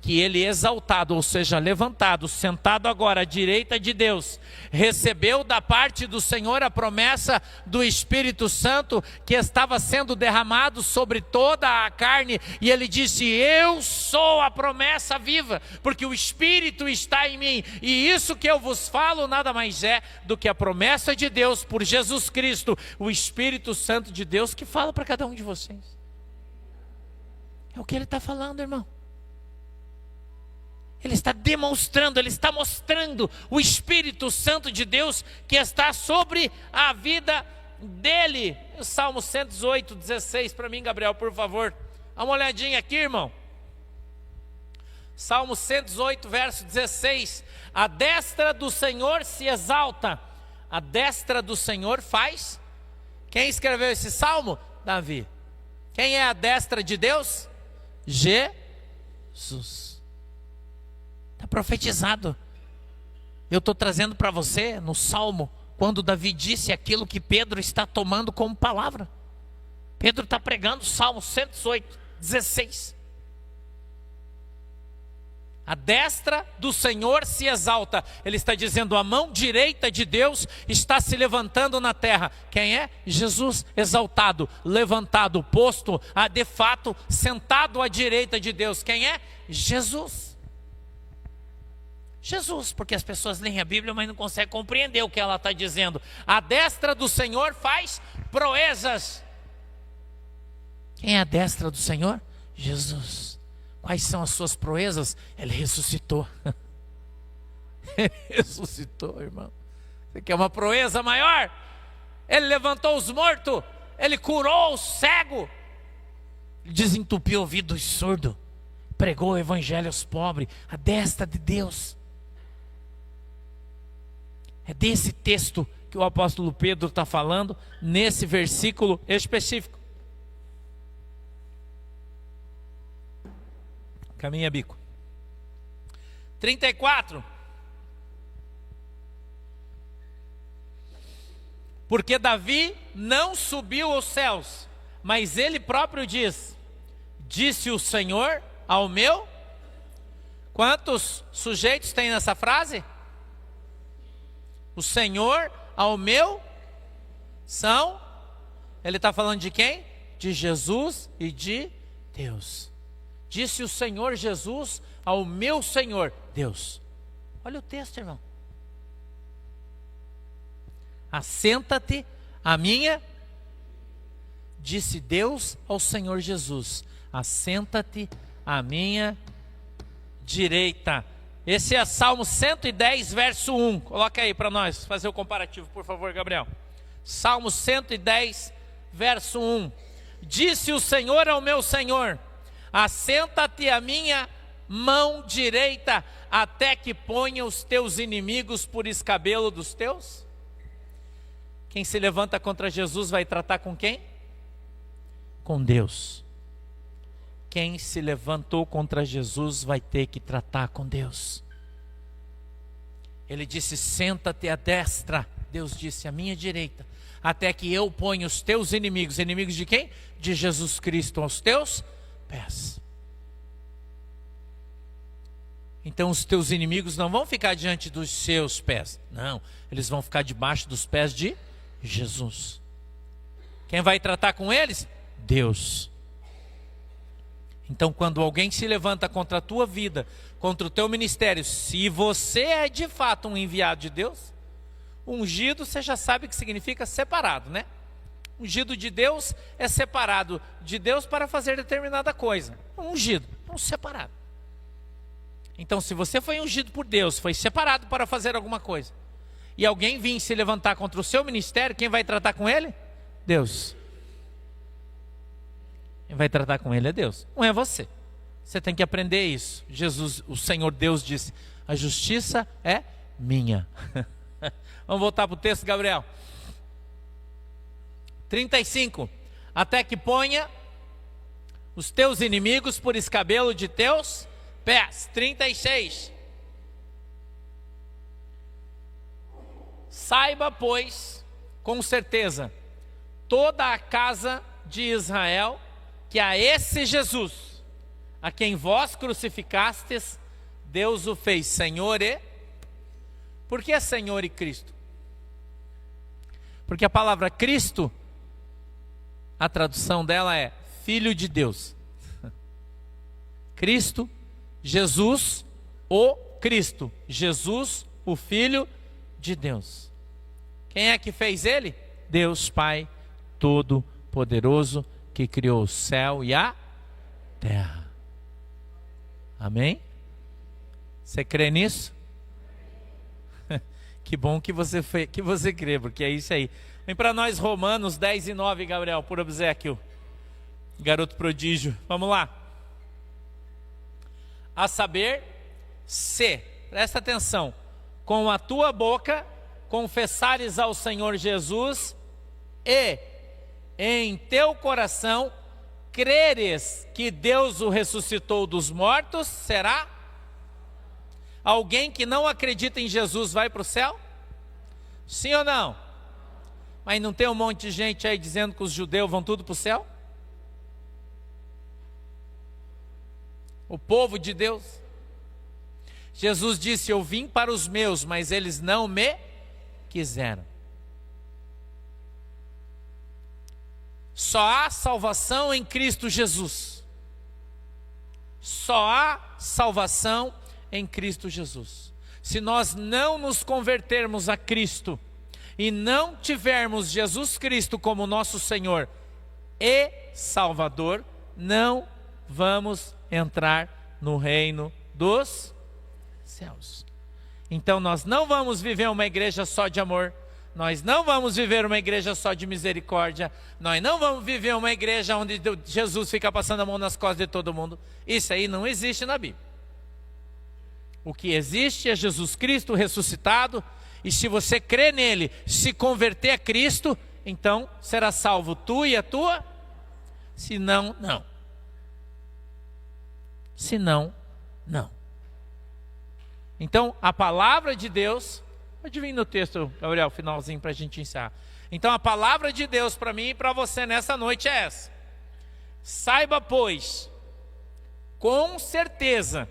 que ele exaltado, ou seja, levantado, sentado agora à direita de Deus, recebeu da parte do Senhor a promessa do Espírito Santo, que estava sendo derramado sobre toda a carne, e ele disse: eu sou a promessa viva, porque o Espírito está em mim, e isso que eu vos falo nada mais é do que a promessa de Deus por Jesus Cristo, o Espírito Santo de Deus que fala para cada um de vocês. É o que ele está falando, irmão. Ele está demonstrando, ele está mostrando o Espírito Santo de Deus que está sobre a vida dele. O Salmo 118, 16 para mim, Gabriel, por favor. Dá uma olhadinha aqui, irmão. Salmo 118, verso 16. A destra do Senhor se exalta, A destra do Senhor faz. Quem escreveu esse salmo? Davi. Quem é a destra de Deus? Jesus. Está profetizado. Eu estou trazendo para você no salmo, quando Davi disse aquilo que Pedro está tomando como palavra. Pedro está pregando o Salmo 108, 16. A destra do Senhor se exalta. Ele está dizendo, a mão direita de Deus está se levantando na terra. Quem é? Jesus, exaltado, levantado, posto, de fato, sentado à direita de Deus. Quem é? Jesus. Jesus, porque as pessoas leem a Bíblia, mas não conseguem compreender o que ela está dizendo. A destra do Senhor faz proezas. Quem é a destra do Senhor? Jesus. Quais são as suas proezas? Ele ressuscitou. Ele ressuscitou, irmão. Você quer uma proeza maior? Ele levantou os mortos. Ele curou o cego. Desentupiu o ouvido dos surdos. Pregou o evangelho aos pobres. A destra de Deus. É desse texto que o apóstolo Pedro está falando, nesse versículo específico. Caminha, bico. 34. Porque Davi não subiu aos céus, mas ele próprio diz, disse o Senhor ao meu. Quantos sujeitos tem nessa frase? O Senhor ao meu são. Ele está falando de quem? De Jesus e de Deus. Disse o Senhor Jesus ao meu Senhor, Deus. Olha o texto, irmão. Assenta-te à minha. Disse Deus ao Senhor Jesus, assenta-te à minha direita. Esse é Salmo 110, verso 1. Coloca aí para nós, fazer o comparativo, por favor, Gabriel. Salmo 110, verso 1. Disse o Senhor ao meu Senhor, assenta-te à minha mão direita, até que ponha os teus inimigos por escabelo dos teus. Quem se levanta contra Jesus vai tratar com quem? Com Deus. Quem se levantou contra Jesus vai ter que tratar com Deus. Ele disse, senta-te à destra. Deus disse, à minha direita, até que eu ponha os teus inimigos. Inimigos de quem? De Jesus Cristo, aos teus pés. Então os teus inimigos não vão ficar diante dos seus pés. Não, eles vão ficar debaixo dos pés de Jesus. Quem vai tratar com eles? Deus. Então quando alguém se levanta contra a tua vida, contra o teu ministério, se você é de fato um enviado de Deus, ungido, você já sabe que significa separado, né? Ungido de Deus é separado de Deus para fazer determinada coisa. Ungido, um separado. Então se você foi ungido por Deus, foi separado para fazer alguma coisa, e alguém vir se levantar contra o seu ministério, quem vai tratar com ele? Deus. Quem vai tratar com ele é Deus, não é você. Você tem que aprender isso. Jesus, o Senhor Deus disse, a justiça é minha. Vamos voltar para o texto, Gabriel. 35. Até que ponha os teus inimigos por escabelo de teus pés. 36. Saiba, pois, com certeza, toda a casa de Israel, que a esse Jesus, a quem vós crucificastes, Deus o fez Senhor e... Por que é Senhor e Cristo? Porque a palavra Cristo, a tradução dela é Filho de Deus. Cristo, Jesus, o Cristo. Jesus, o Filho de Deus. Quem é que fez ele? Deus Pai Todo-Poderoso, que criou o céu e a terra. Amém? Você crê nisso? Que bom que você crê, porque é isso aí. Vem para nós Romanos 10 e 9, Gabriel, por obséquio. Garoto prodígio. Vamos lá. A saber, se, presta atenção, com a tua boca confessares ao Senhor Jesus e em teu coração creres que Deus o ressuscitou dos mortos, será? Alguém que não acredita em Jesus vai para o céu? Sim ou não? Mas não tem um monte de gente aí dizendo que os judeus vão tudo para o céu? O povo de Deus. Jesus disse: eu vim para os meus, mas eles não me quiseram. Só há salvação em Cristo Jesus. Só há salvação em Cristo Jesus. Se nós não nos convertermos a Cristo e não tivermos Jesus Cristo como nosso Senhor e Salvador, não vamos entrar no reino dos céus. Então nós não vamos viver uma igreja só de amor, nós não vamos viver uma igreja só de misericórdia, nós não vamos viver uma igreja onde Jesus fica passando a mão nas costas de todo mundo. Isso aí não existe na Bíblia. O que existe é Jesus Cristo ressuscitado, e se você crê nele, se converter a Cristo, então será salvo tu e a tua. Se não, não. Se não, não. Então a palavra de Deus, pode vir no texto, Gabriel, finalzinho para a gente encerrar. Então a palavra de Deus para mim e para você nessa noite é essa: saiba, pois, com certeza,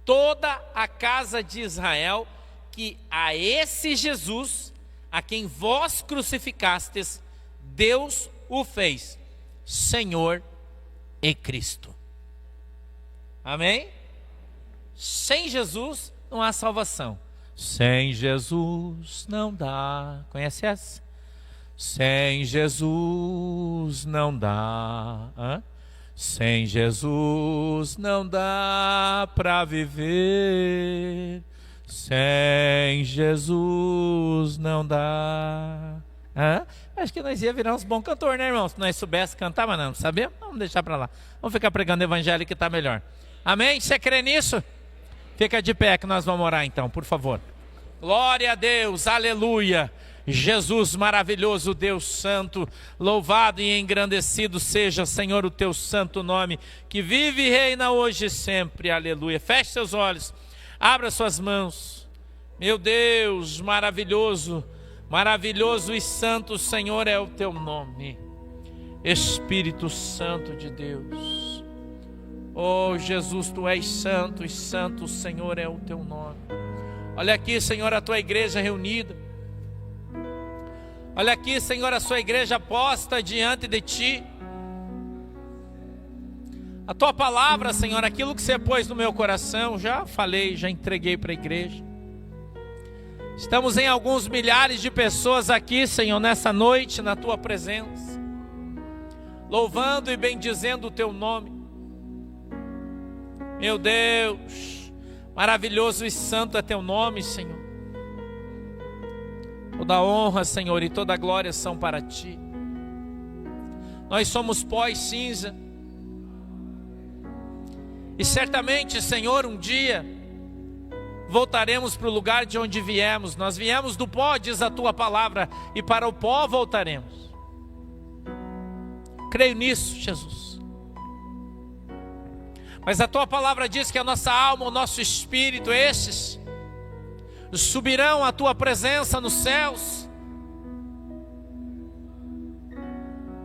toda a casa de Israel, que a esse Jesus, a quem vós crucificastes, Deus o fez Senhor e Cristo. Amém? Sem Jesus não há salvação. Sem Jesus não dá. Conhece essa? Sem Jesus não dá. Hã? Sem Jesus não dá para viver. Sem Jesus não dá. Hã? Acho que nós ia virar uns bons cantores, né, irmãos? Se nós soubéssemos cantar, mas não sabemos, vamos deixar para lá. Vamos ficar pregando o evangelho que está melhor. Amém? Você crê nisso? Fica de pé que nós vamos orar então, por favor. Glória a Deus, aleluia. Jesus maravilhoso, Deus santo, louvado e engrandecido seja, Senhor, o teu santo nome, que vive e reina hoje e sempre, aleluia. Feche seus olhos, abra suas mãos. Meu Deus, maravilhoso, maravilhoso e santo, Senhor, é o teu nome. Espírito Santo de Deus. Oh Jesus, tu és santo e santo, Senhor, é o teu nome. Olha aqui, Senhor, a tua igreja reunida. Olha aqui, Senhor, a sua igreja posta diante de ti. A tua palavra, Senhor, aquilo que você pôs no meu coração, já falei, já entreguei para a igreja. Estamos em alguns milhares de pessoas aqui, Senhor, nessa noite, na tua presença, louvando e bendizendo o teu nome. Meu Deus, maravilhoso e santo é teu nome, Senhor. Toda honra, Senhor, e toda glória são para ti. Nós somos pó e cinza. E certamente, Senhor, um dia voltaremos para o lugar de onde viemos. Nós viemos do pó, diz a tua palavra, e para o pó voltaremos. Creio nisso, Jesus. Mas a tua palavra diz que a nossa alma, o nosso espírito, estes subirão à tua presença nos céus.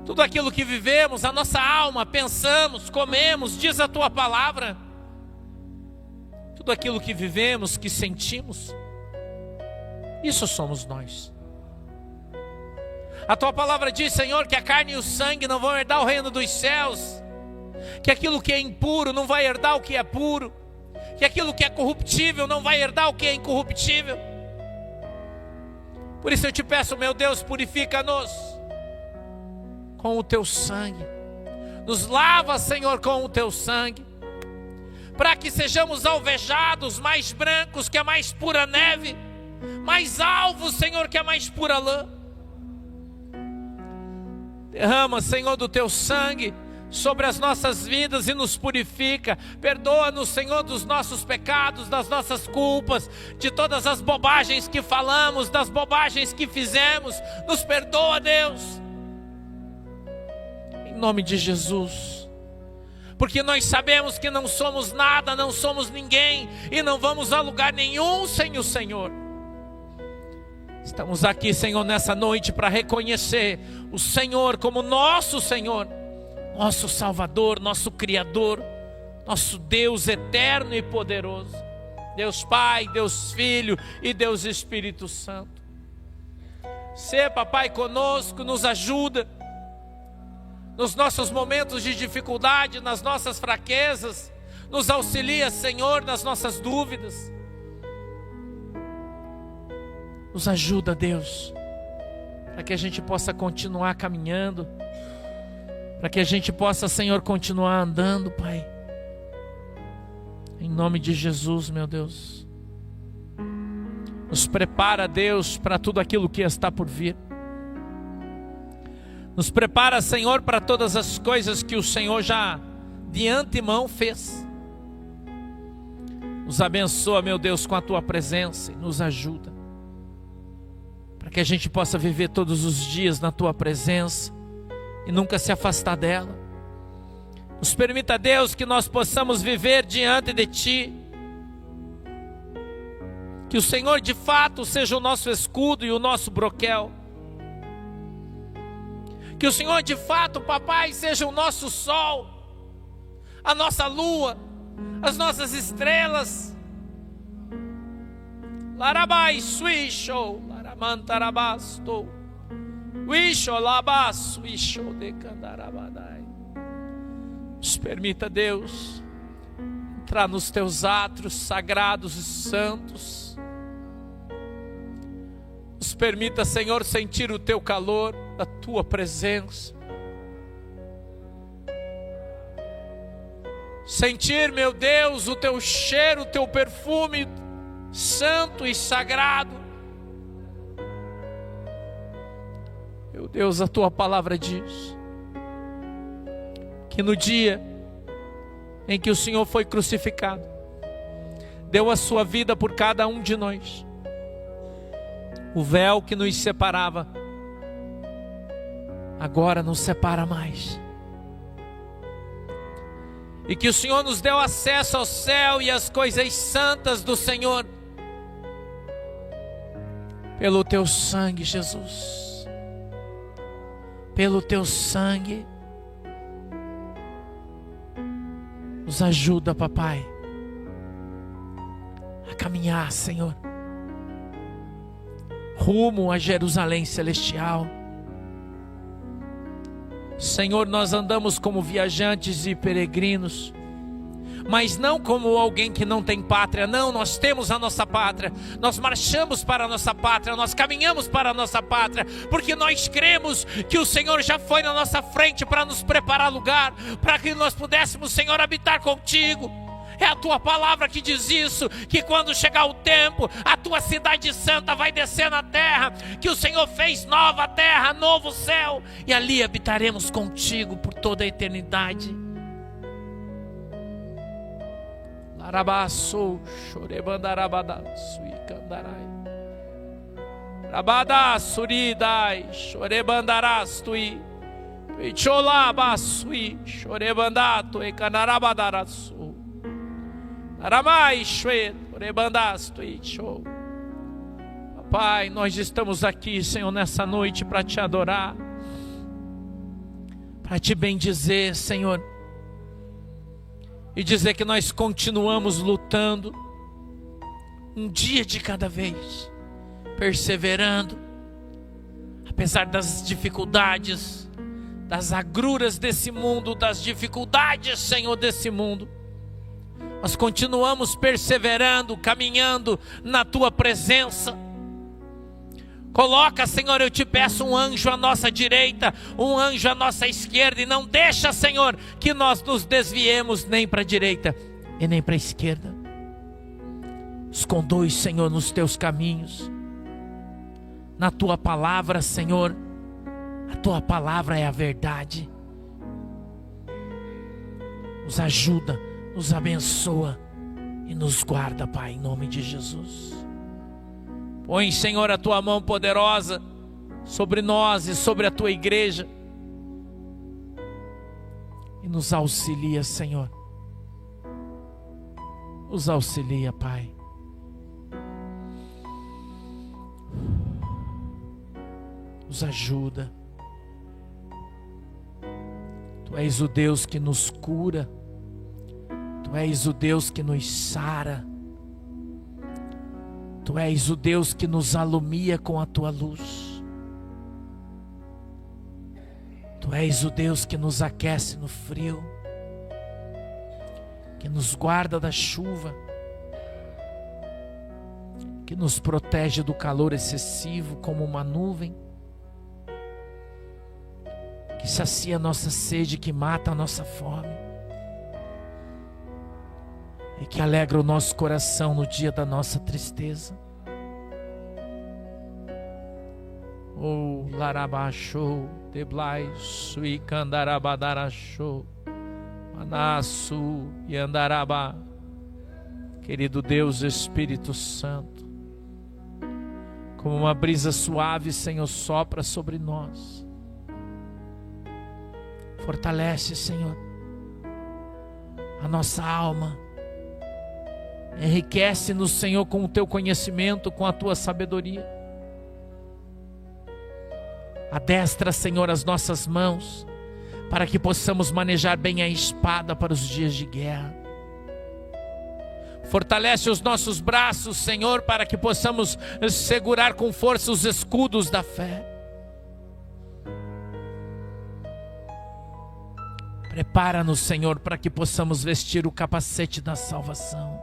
Tudo aquilo que vivemos, a nossa alma, pensamos, comemos, diz a tua palavra. Tudo aquilo que vivemos, que sentimos, isso somos nós. A tua palavra diz, Senhor, que a carne e o sangue não vão herdar o reino dos céus, que aquilo que é impuro não vai herdar o que é puro, que aquilo que é corruptível não vai herdar o que é incorruptível. Por isso eu te peço, meu Deus, purifica-nos com o teu sangue. Nos lava, Senhor, com o teu sangue, para que sejamos alvejados, mais brancos que a mais pura neve, mais alvos, Senhor, que a mais pura lã. Derrama, Senhor, do teu sangue sobre as nossas vidas e nos purifica. Perdoa-nos, Senhor, dos nossos pecados, das nossas culpas, de todas as bobagens que falamos, das bobagens que fizemos. Nos perdoa, Deus, em nome de Jesus, porque nós sabemos que não somos nada, não somos ninguém e não vamos a lugar nenhum sem o Senhor. Estamos aqui, Senhor, nessa noite para reconhecer o Senhor como nosso Senhor, nosso Salvador, nosso Criador, nosso Deus eterno e poderoso. Deus Pai, Deus Filho e Deus Espírito Santo. Sê, Papai, conosco, nos ajuda nos nossos momentos de dificuldade, nas nossas fraquezas. Nos auxilia, Senhor, nas nossas dúvidas. Nos ajuda, Deus, para que a gente possa continuar caminhando, para que a gente possa, Senhor, continuar andando, Pai. Em nome de Jesus, meu Deus. Nos prepara, Deus, para tudo aquilo que está por vir. Nos prepara, Senhor, para todas as coisas que o Senhor já de antemão fez. Nos abençoa, meu Deus, com a Tua presença e nos ajuda, para que a gente possa viver todos os dias na Tua presença e nunca se afastar dela. Nos permita, Deus, que nós possamos viver diante de Ti, que o Senhor de fato seja o nosso escudo e o nosso broquel, que o Senhor de fato, Papai, seja o nosso sol, a nossa lua, as nossas estrelas. Larabai suisho, laramantarabasto, uisho labasso, uisho decandarabadai. Nos permita, Deus, entrar nos Teus átrios sagrados e santos. Nos permita, Senhor, sentir o Teu calor, a Tua presença. Sentir, meu Deus, o Teu cheiro, o Teu perfume santo e sagrado. Meu Deus, a Tua palavra diz que no dia em que o Senhor foi crucificado, deu a Sua vida por cada um de nós. O véu que nos separava agora não separa mais. E que o Senhor nos deu acesso ao céu e às coisas santas do Senhor, pelo Teu sangue, Jesus. Pelo Teu sangue. Nos ajuda, Papai, a caminhar, Senhor, rumo a Jerusalém celestial. Senhor, nós andamos como viajantes e peregrinos, mas não como alguém que não tem pátria. Não, nós temos a nossa pátria. Nós marchamos para a nossa pátria, nós caminhamos para a nossa pátria, porque nós cremos que o Senhor já foi na nossa frente para nos preparar lugar, para que nós pudéssemos, Senhor, habitar contigo. É a Tua palavra que diz isso, que quando chegar o tempo, a Tua cidade santa vai descer na terra, que o Senhor fez nova terra, novo céu, e ali habitaremos contigo por toda a eternidade. Larabaçou, chorebandarabadaço e candarai. Rabadaçuridai, chorebandarastui, icholabasui, chorebandato e canarabadaraçu. Pai, nós estamos aqui, Senhor, nessa noite para Te adorar, para Te bendizer, Senhor, e dizer que nós continuamos lutando, um dia de cada vez, perseverando, apesar das dificuldades, das agruras desse mundo, das dificuldades, Senhor, desse mundo. Nós continuamos perseverando, caminhando na Tua presença. Coloca, Senhor, eu Te peço um anjo à nossa direita, um anjo à nossa esquerda, e não deixa, Senhor, que nós nos desviemos nem para a direita e nem para a esquerda. Nos conduz, Senhor, nos Teus caminhos, na Tua palavra, Senhor. A Tua palavra é a verdade. Nos ajuda, nos abençoa e nos guarda, Pai, em nome de Jesus. Põe, Senhor, a tua mão poderosa sobre nós e sobre a tua igreja. E nos auxilia, Senhor. Nos auxilia, Pai. Nos ajuda. Tu és o Deus que nos cura. Tu és o Deus que nos sara. Tu és o Deus que nos alumia com a tua luz. Tu és o Deus que nos aquece no frio, que nos guarda da chuva, que nos protege do calor excessivo como uma nuvem, que sacia a nossa sede, que mata a nossa fome e que alegra o nosso coração no dia da nossa tristeza. Oh, larabachou, deblai, sui, candarabadaracho, manasu e andarabá. Querido Deus, Espírito Santo, como uma brisa suave, Senhor, sopra sobre nós. Fortalece, Senhor, a nossa alma. Enriquece-nos, Senhor, com o teu conhecimento, com a tua sabedoria. Adestra, Senhor, as nossas mãos, para que possamos manejar bem a espada para os dias de guerra. Fortalece os nossos braços, Senhor, para que possamos segurar com força os escudos da fé. Prepara-nos, Senhor, para que possamos vestir o capacete da salvação.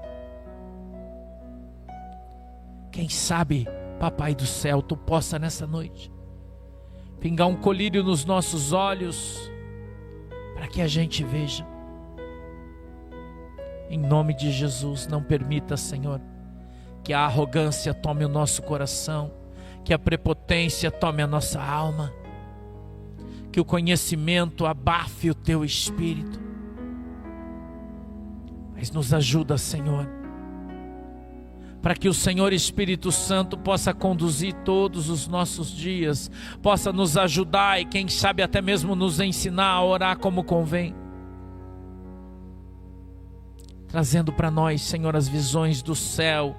Quem sabe, Papai do céu, tu possa nessa noite pingar um colírio nos nossos olhos, para que a gente veja. Em nome de Jesus, não permita, Senhor, que a arrogância tome o nosso coração, que a prepotência tome a nossa alma, que o conhecimento abafe o teu espírito. Mas nos ajuda, Senhor, para que o Senhor Espírito Santo possa conduzir todos os nossos dias, possa nos ajudar e quem sabe até mesmo nos ensinar a orar como convém, trazendo para nós, Senhor, as visões do céu.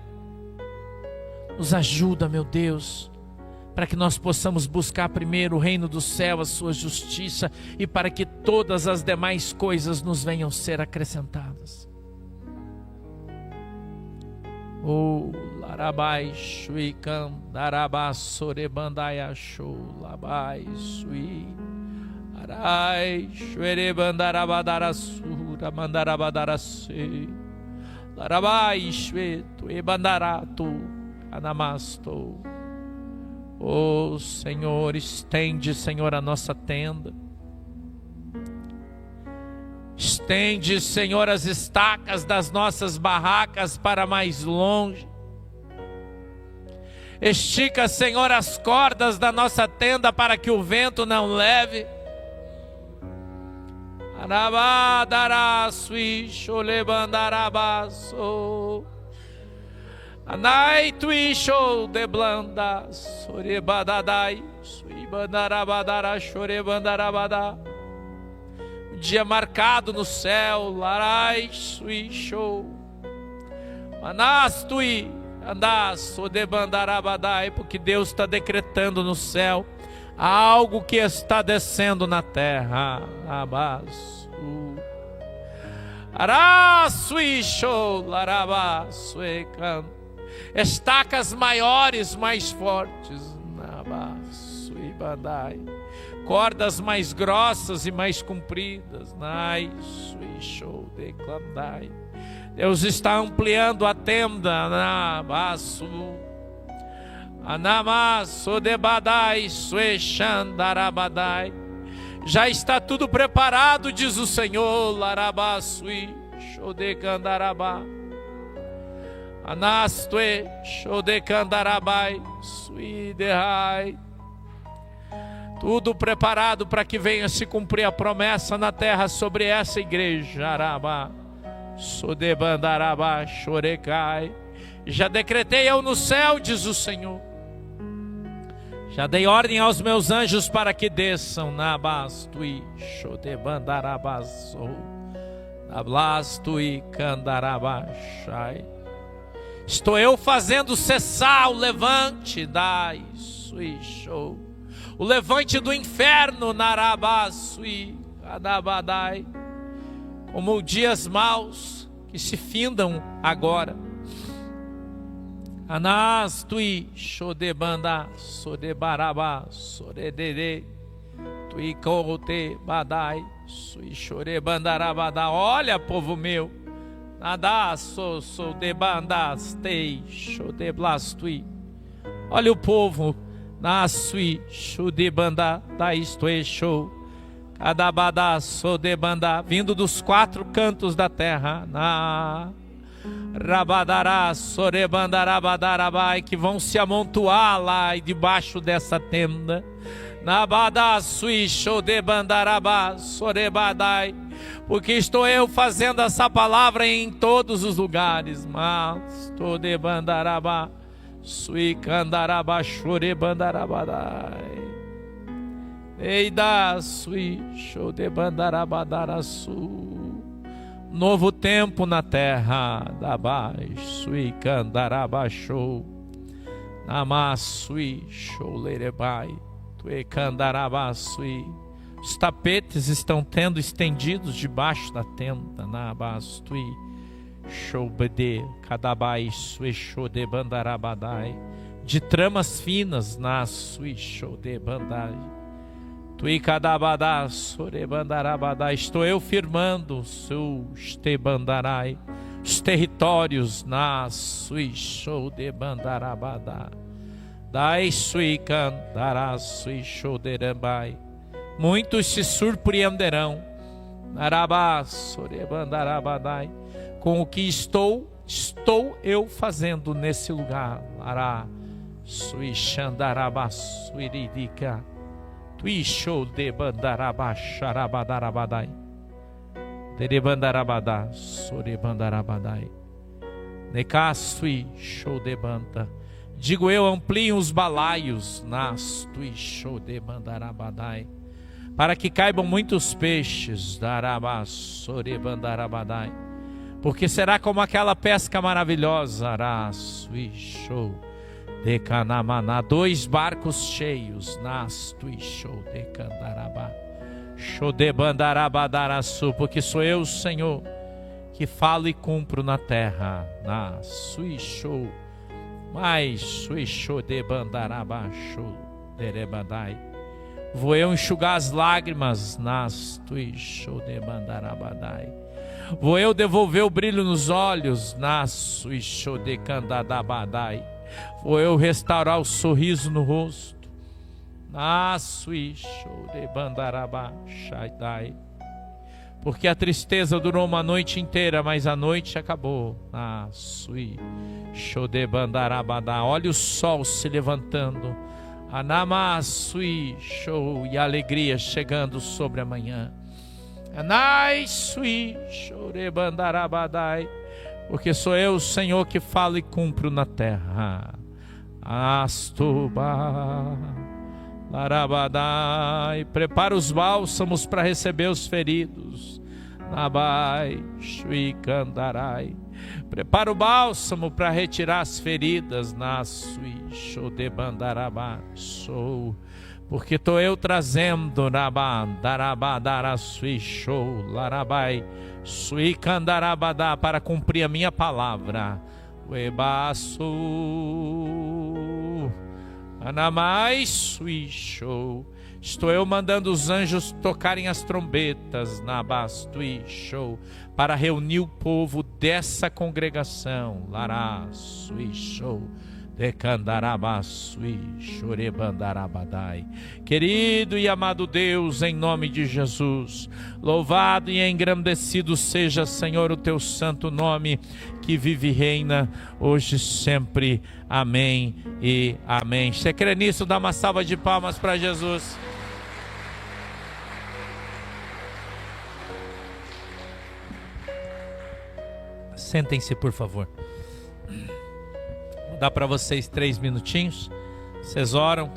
Nos ajuda, meu Deus, para que nós possamos buscar primeiro o reino do céu, a sua justiça, e para que todas as demais coisas nos venham ser acrescentadas. Oh, larabai shui kandaraba sorebandaya show labai sui arai shwerebandarabadara sura mandarabadara se larabai shwetu ebandarato anamasto. Oh Senhor, estende, Senhor, a nossa tenda. Estende, Senhor, as estacas das nossas barracas para mais longe. Estica, Senhor, as cordas da nossa tenda para que o vento não leve. Anai tuisho de blanda sorebadadai suibandarabadara chorebandarabadá. Dia marcado no céu, larai sui show manastui andas odebandarabadai, porque Deus está decretando no céu algo que está descendo na terra. Abasu arasui show larabasui can, estacas maiores, mais fortes, nabasui bandai, cordas mais grossas e mais compridas. Deus está ampliando a tenda. Já está tudo preparado, diz o Senhor. tudo preparado para que venha se cumprir a promessa na terra sobre essa igreja. Araba, Sodebandaraba, Chorecai. Já decretei eu no céu, diz o Senhor. Já dei ordem aos meus anjos para que desçam. Nabastui, Chodebandarabazou, Nablastui, Candarabachai. Estou eu fazendo cessar o levante, dai, sui, show. O levante do inferno, Narabasui, Adabadai. Como dias maus que se findam agora. Anás, tui, xodebanda, sodebarabá, soredede, tui, corote, badai, sui, chorebandarabada. Olha, povo meu, nadá, sou debandas, tei, xodeblastui. Olha o povo, nasui, xodebanda, da isto é show. Adabada, sodebanda, vindo dos quatro cantos da terra, na Rabadará, sorebandarabadarabai, que vão se amontoar lá debaixo dessa tenda. Nabada, sui, xodebandarabá, sorebadai, porque estou eu fazendo essa palavra em todos os lugares. Mas todebandarabá, sui, candarabá, chorebandarabadai. Eida, sui, xodebandarabadaraçu. Novo tempo na terra, dabai, sui, candarabachou. Namassui, cholerebai, tue candarabasui. Os tapetes estão tendo estendidos debaixo da tenda, nabastui, choubede, cadabai, sui, xodebandarabadai. De tramas finas, nasui, xoudebandai. Estou eu firmando os tebandarai, os territórios na sui show de bandarabada. Dai sui candará sui show de rambai. Muitos se surpreenderão, narabá sorebandarabadai, com o que estou eu fazendo nesse lugar. Ará sui xandarabá suiridika. Tuisho de bandarabacharabadarabai, de bandarabadá, sore bandarabadai, necastui show de banda. Digo eu, ampliem os balaios, nas tuisho de bandarabadai, para que caibam muitos peixes, darabá, sore bandarabadai, porque será como aquela pesca maravilhosa, arás, tuisho. De Canamaná, 2 barcos cheios, nas tuixou de Candarabá, show de Bandarabadaraçu, porque sou eu, Senhor, que falo e cumpro na terra, na suixou, mais suixou de Bandarabá, show de Rebadai. Vou eu enxugar as lágrimas, nas tuixou de Bandarabadai. Vou eu devolver o brilho nos olhos, nas suixou de Candadabadai. Vou eu restaurar o sorriso no rosto. Porque a tristeza durou uma noite inteira, mas a noite acabou. Olha o sol se levantando. E a alegria chegando sobre a manhã. Porque sou eu, o Senhor, que falo e cumpro na terra. Astuba, larabadai. Prepara os bálsamos para receber os feridos. Nabai, shuikandarai. Prepara o bálsamo para retirar as feridas. Nasui, shodebandarabá. Sou. Porque estou eu trazendo Darabadaraçui, show, larabai, sui candarabadá, para cumprir a minha palavra. Uebaçu, anamai, sui, show. Estou eu mandando os anjos tocarem as trombetas, nabastui, show, para reunir o povo dessa congregação. Lará, sui, show. Querido e amado Deus, em nome de Jesus, louvado e engrandecido seja, Senhor, o teu santo nome, que vive e reina hoje e sempre. Amém e amém. Você crê nisso? Dá uma salva de palmas para Jesus. Sentem-se, por favor. Vou dar para vocês 3 minutinhos. Vocês oram.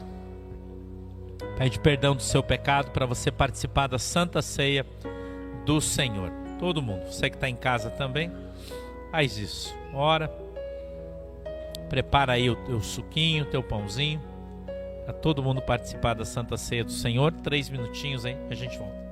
Pede perdão do seu pecado para você participar da Santa Ceia do Senhor. Todo mundo. Você que está em casa também, faz isso. Ora. Prepara aí o teu suquinho, o teu pãozinho. Para todo mundo participar da Santa Ceia do Senhor. 3 minutinhos aí, a gente volta.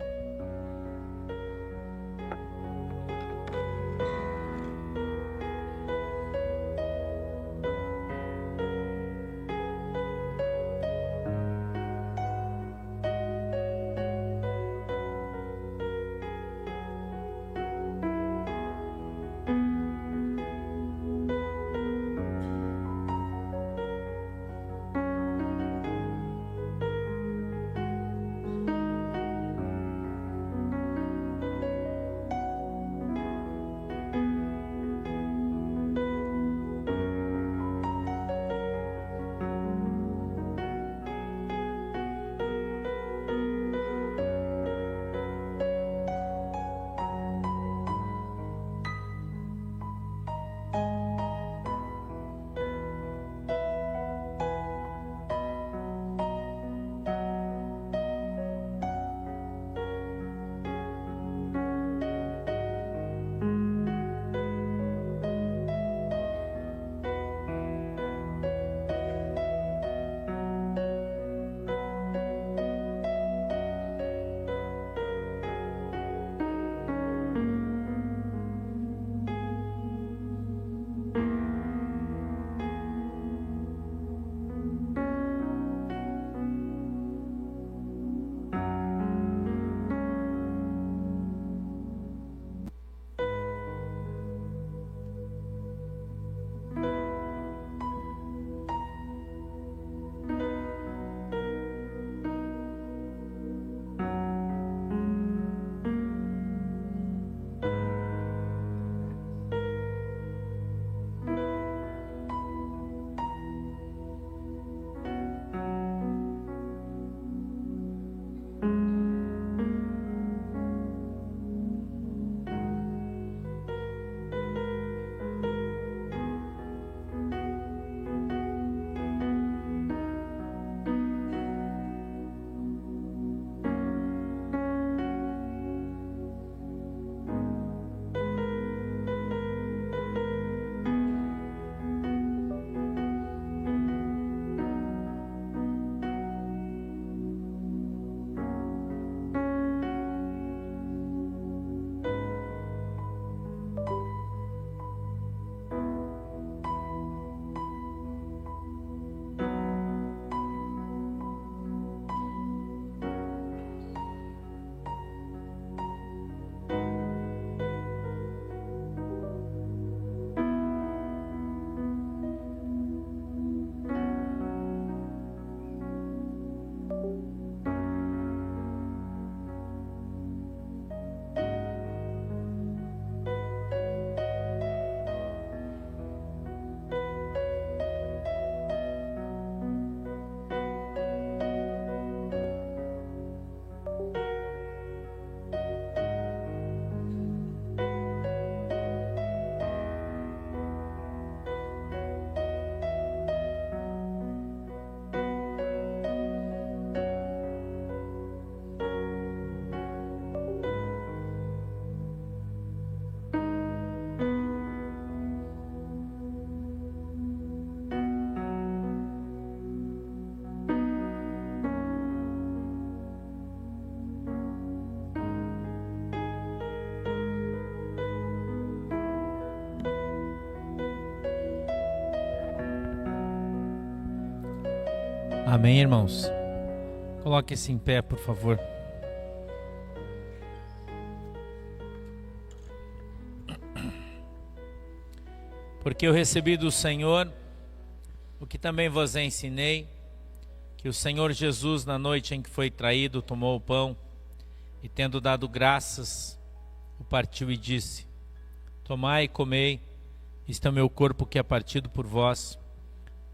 Amém, irmãos? Coloque-se em pé, por favor. Porque eu recebi do Senhor o que também vos ensinei, que o Senhor Jesus, na noite em que foi traído, tomou o pão e, tendo dado graças, o partiu e disse: tomai e comei, isto é o meu corpo que é partido por vós,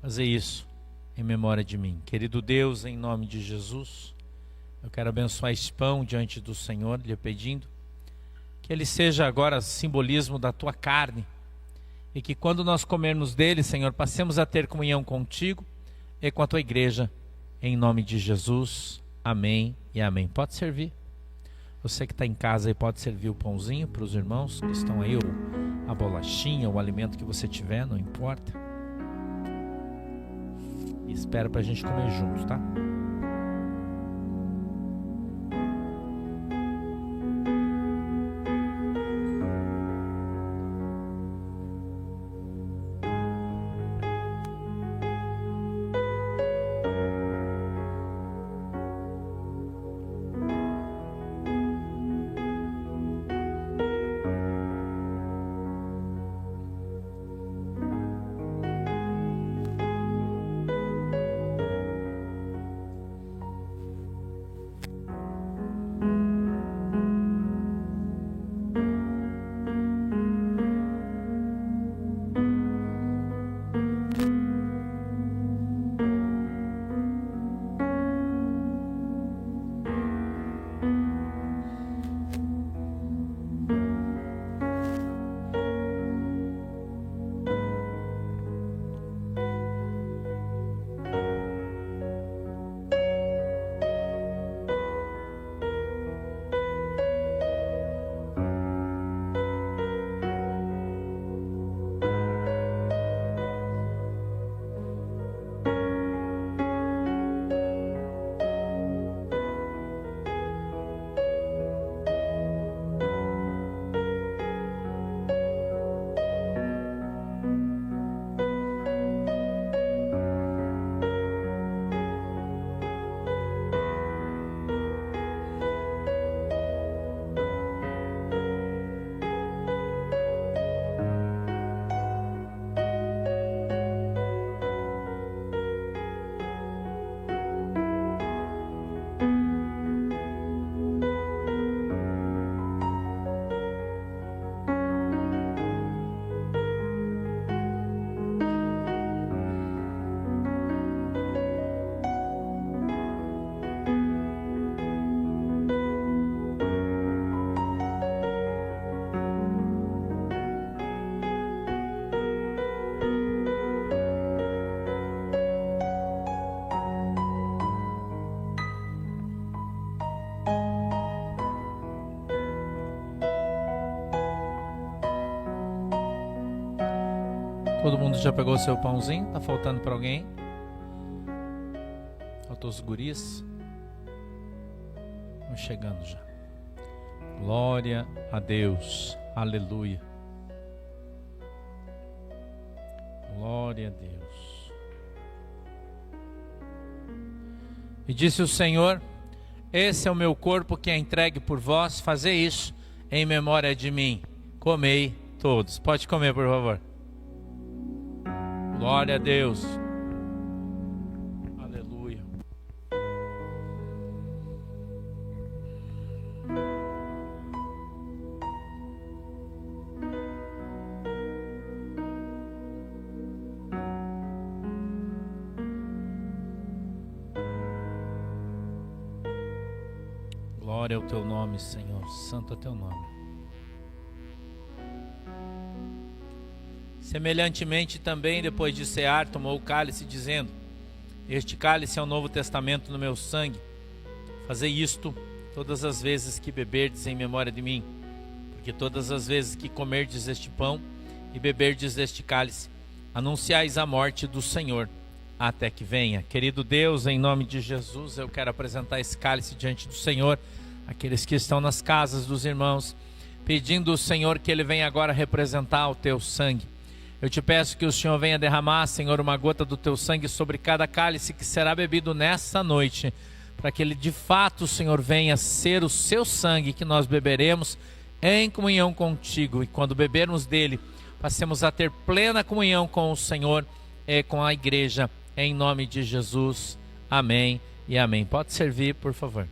fazei isso em memória de mim. Querido Deus, em nome de Jesus, eu quero abençoar esse pão diante do Senhor, lhe pedindo que ele seja agora simbolismo da tua carne, e que quando nós comermos dele, Senhor, passemos a ter comunhão contigo e com a tua igreja, em nome de Jesus. Amém e amém. Pode servir. Você que está em casa aí pode servir o pãozinho para os irmãos que estão aí, ou a bolachinha, o alimento que você tiver, não importa. E espera para a gente comer juntos, tá? Todo mundo já pegou o seu pãozinho? Tá faltando para alguém? Faltou os guris? Vamos chegando já. Glória a Deus. Aleluia. Glória a Deus. E disse o Senhor: esse é o meu corpo que é entregue por vós, fazei isso em memória de mim. Comei todos. Pode comer, por favor. Glória a Deus. Aleluia. Glória ao teu nome, Senhor. Santo é teu nome. Semelhantemente também, depois de cear, tomou o cálice, dizendo: este cálice é o novo testamento no meu sangue. Fazei isto todas as vezes que beberdes em memória de mim. Porque todas as vezes que comerdes este pão e beberdes deste cálice, anunciais a morte do Senhor, até que venha. Querido Deus, em nome de Jesus, eu quero apresentar esse cálice diante do Senhor, aqueles que estão nas casas dos irmãos, pedindo ao Senhor que Ele venha agora representar o teu sangue. Eu te peço que o Senhor venha derramar, Senhor, uma gota do teu sangue sobre cada cálice que será bebido nessa noite, para que ele de fato, Senhor, venha ser o seu sangue que nós beberemos em comunhão contigo, e quando bebermos dele, passemos a ter plena comunhão com o Senhor e com a igreja, em nome de Jesus. Amém e amém. Pode servir, por favor.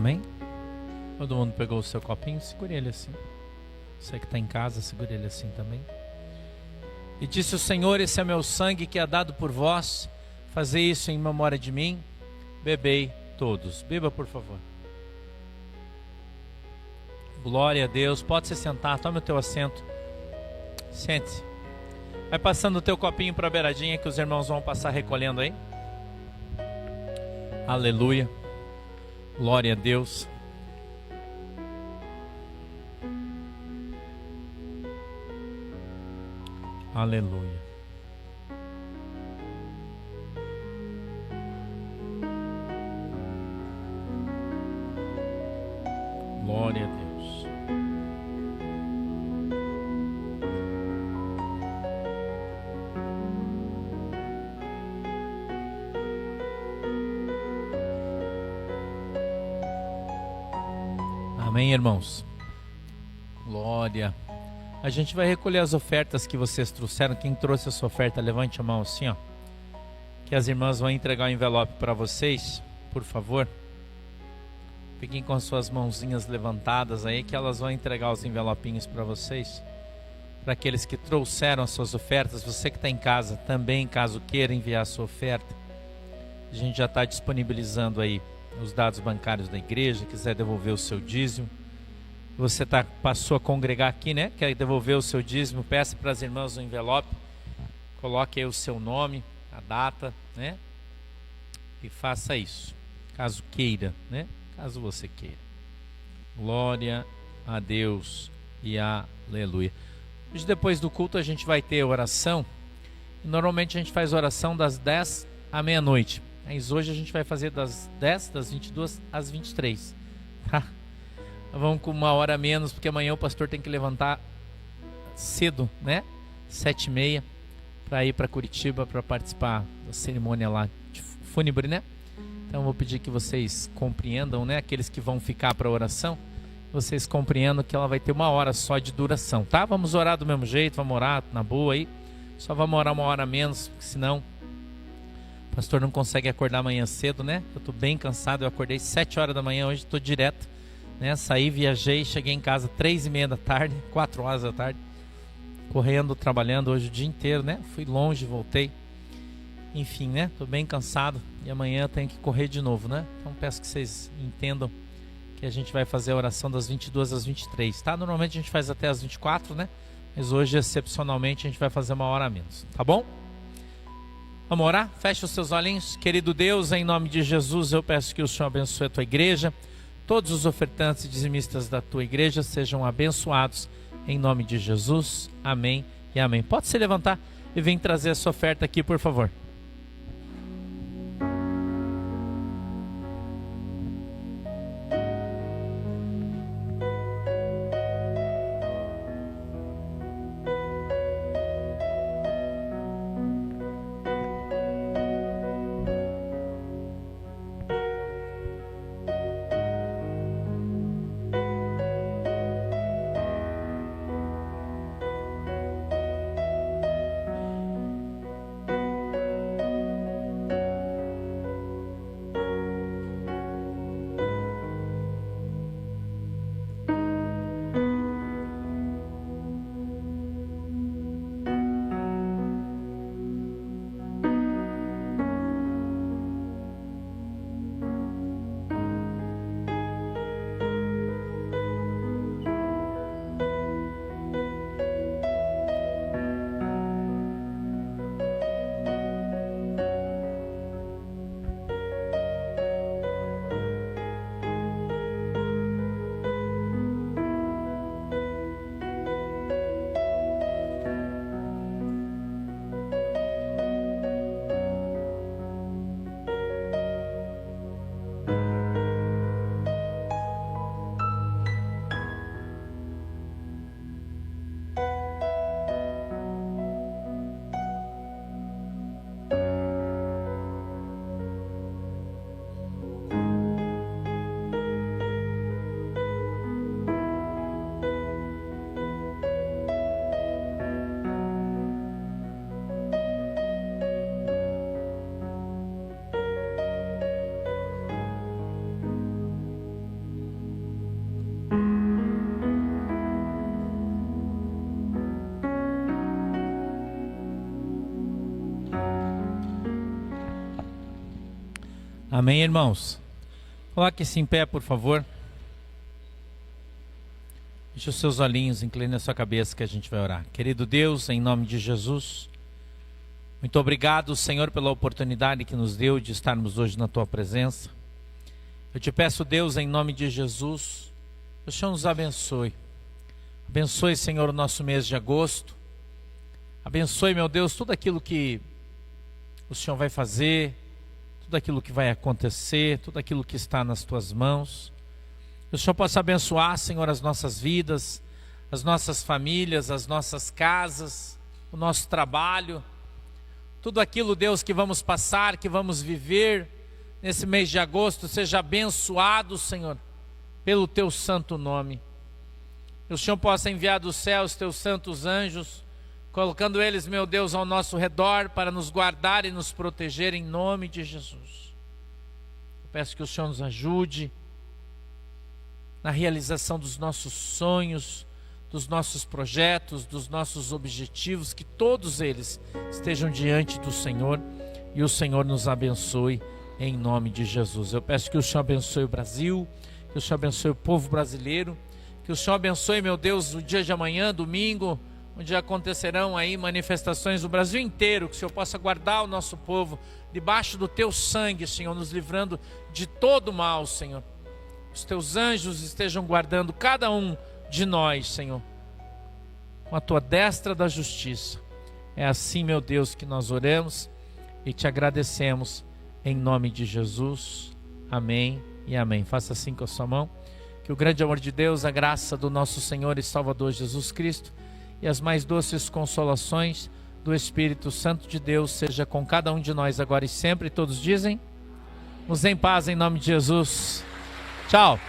Amém? Todo mundo pegou o seu copinho? Segure ele assim. Você que está em casa, segure ele assim também. E disse o Senhor: esse é meu sangue que é dado por vós. Fazei isso em memória de mim. Bebei todos. Beba, por favor. Glória a Deus. Pode se sentar, tome o teu assento. Sente-se. Vai passando o teu copinho para a beiradinha que os irmãos vão passar recolhendo aí. Aleluia. Glória a Deus. Aleluia. Glória a Deus. Amém, irmãos? Glória. A gente vai recolher as ofertas que vocês trouxeram. Quem trouxe a sua oferta, levante a mão assim, ó. Que as irmãs vão entregar o envelope para vocês, por favor. Fiquem com as suas mãozinhas levantadas aí, que elas vão entregar os envelopinhos para vocês. Para aqueles que trouxeram as suas ofertas, você que está em casa também, caso queira enviar a sua oferta, a gente já está disponibilizando aí os dados bancários da igreja. Quiser devolver o seu dízimo, você passou a congregar aqui, né? Quer devolver o seu dízimo, peça para as irmãs no envelope, coloque aí o seu nome, a data, né? E faça isso, caso queira, né? Caso você queira. Glória a Deus e aleluia. Hoje, depois do culto, a gente vai ter oração. Normalmente a gente faz oração das 10 à meia-noite, mas hoje a gente vai fazer das 10, das 22 às 23, tá? Vamos com uma hora a menos, porque amanhã o pastor tem que levantar cedo, né? 7h30, para ir para Curitiba para participar da cerimônia lá de fúnebre, né? Então eu vou pedir que vocês compreendam, né? Aqueles que vão ficar para a oração, vocês compreendam que ela vai ter uma hora só de duração, tá? Vamos orar do mesmo jeito, vamos orar na boa aí. Só vamos orar uma hora a menos, porque senão o pastor não consegue acordar amanhã cedo, né? Eu tô bem cansado, eu acordei 7 horas da manhã hoje, tô direto, né? Saí, viajei, cheguei em casa 3h30 da tarde, 4 horas da tarde, correndo, trabalhando hoje o dia inteiro, né? Fui longe, voltei. Enfim, né? Tô bem cansado e amanhã eu tenho que correr de novo, né? Então peço que vocês entendam que a gente vai fazer a oração das 22 às 23, tá? Normalmente a gente faz até às 24, né? Mas hoje, excepcionalmente, a gente vai fazer uma hora a menos, tá bom? Vamos orar? Feche os seus olhinhos. Querido Deus, em nome de Jesus, eu peço que o Senhor abençoe a tua igreja. Todos os ofertantes e dizimistas da tua igreja sejam abençoados em nome de Jesus. Amém e amém. Pode se levantar e vir trazer a sua oferta aqui, por favor. Amém, irmãos? Coloque-se em pé, por favor. Feche os seus olhinhos, incline a sua cabeça que a gente vai orar. Querido Deus, em nome de Jesus, muito obrigado, Senhor, pela oportunidade que nos deu de estarmos hoje na Tua presença. Eu te peço, Deus, em nome de Jesus, que o Senhor nos abençoe. Abençoe, Senhor, o nosso mês de agosto. Abençoe, meu Deus, tudo aquilo que o Senhor vai fazer, tudo aquilo que vai acontecer, tudo aquilo que está nas Tuas mãos. Que o Senhor possa abençoar, Senhor, as nossas vidas, as nossas famílias, as nossas casas, o nosso trabalho, tudo aquilo, Deus, que vamos passar, que vamos viver nesse mês de agosto, seja abençoado, Senhor, pelo Teu santo nome. Que o Senhor possa enviar do céu os Teus santos anjos, colocando eles, meu Deus, ao nosso redor para nos guardar e nos proteger em nome de Jesus. Eu peço que o Senhor nos ajude na realização dos nossos sonhos, dos nossos projetos, dos nossos objetivos, que todos eles estejam diante do Senhor e o Senhor nos abençoe em nome de Jesus. Eu peço que o Senhor abençoe o Brasil, que o Senhor abençoe o povo brasileiro, que o Senhor abençoe, meu Deus, o dia de amanhã, domingo, onde acontecerão aí manifestações no Brasil inteiro, que o Senhor possa guardar o nosso povo debaixo do Teu sangue, Senhor, nos livrando de todo mal, Senhor. Os Teus anjos estejam guardando cada um de nós, Senhor, com a Tua destra da justiça. É assim, meu Deus, que nós oramos e Te agradecemos em nome de Jesus. Amém e amém. Faça assim com a sua mão. Que o grande amor de Deus, a graça do nosso Senhor e Salvador Jesus Cristo e as mais doces consolações do Espírito Santo de Deus seja com cada um de nós agora e sempre. Todos dizem: vamos em paz em nome de Jesus. Tchau.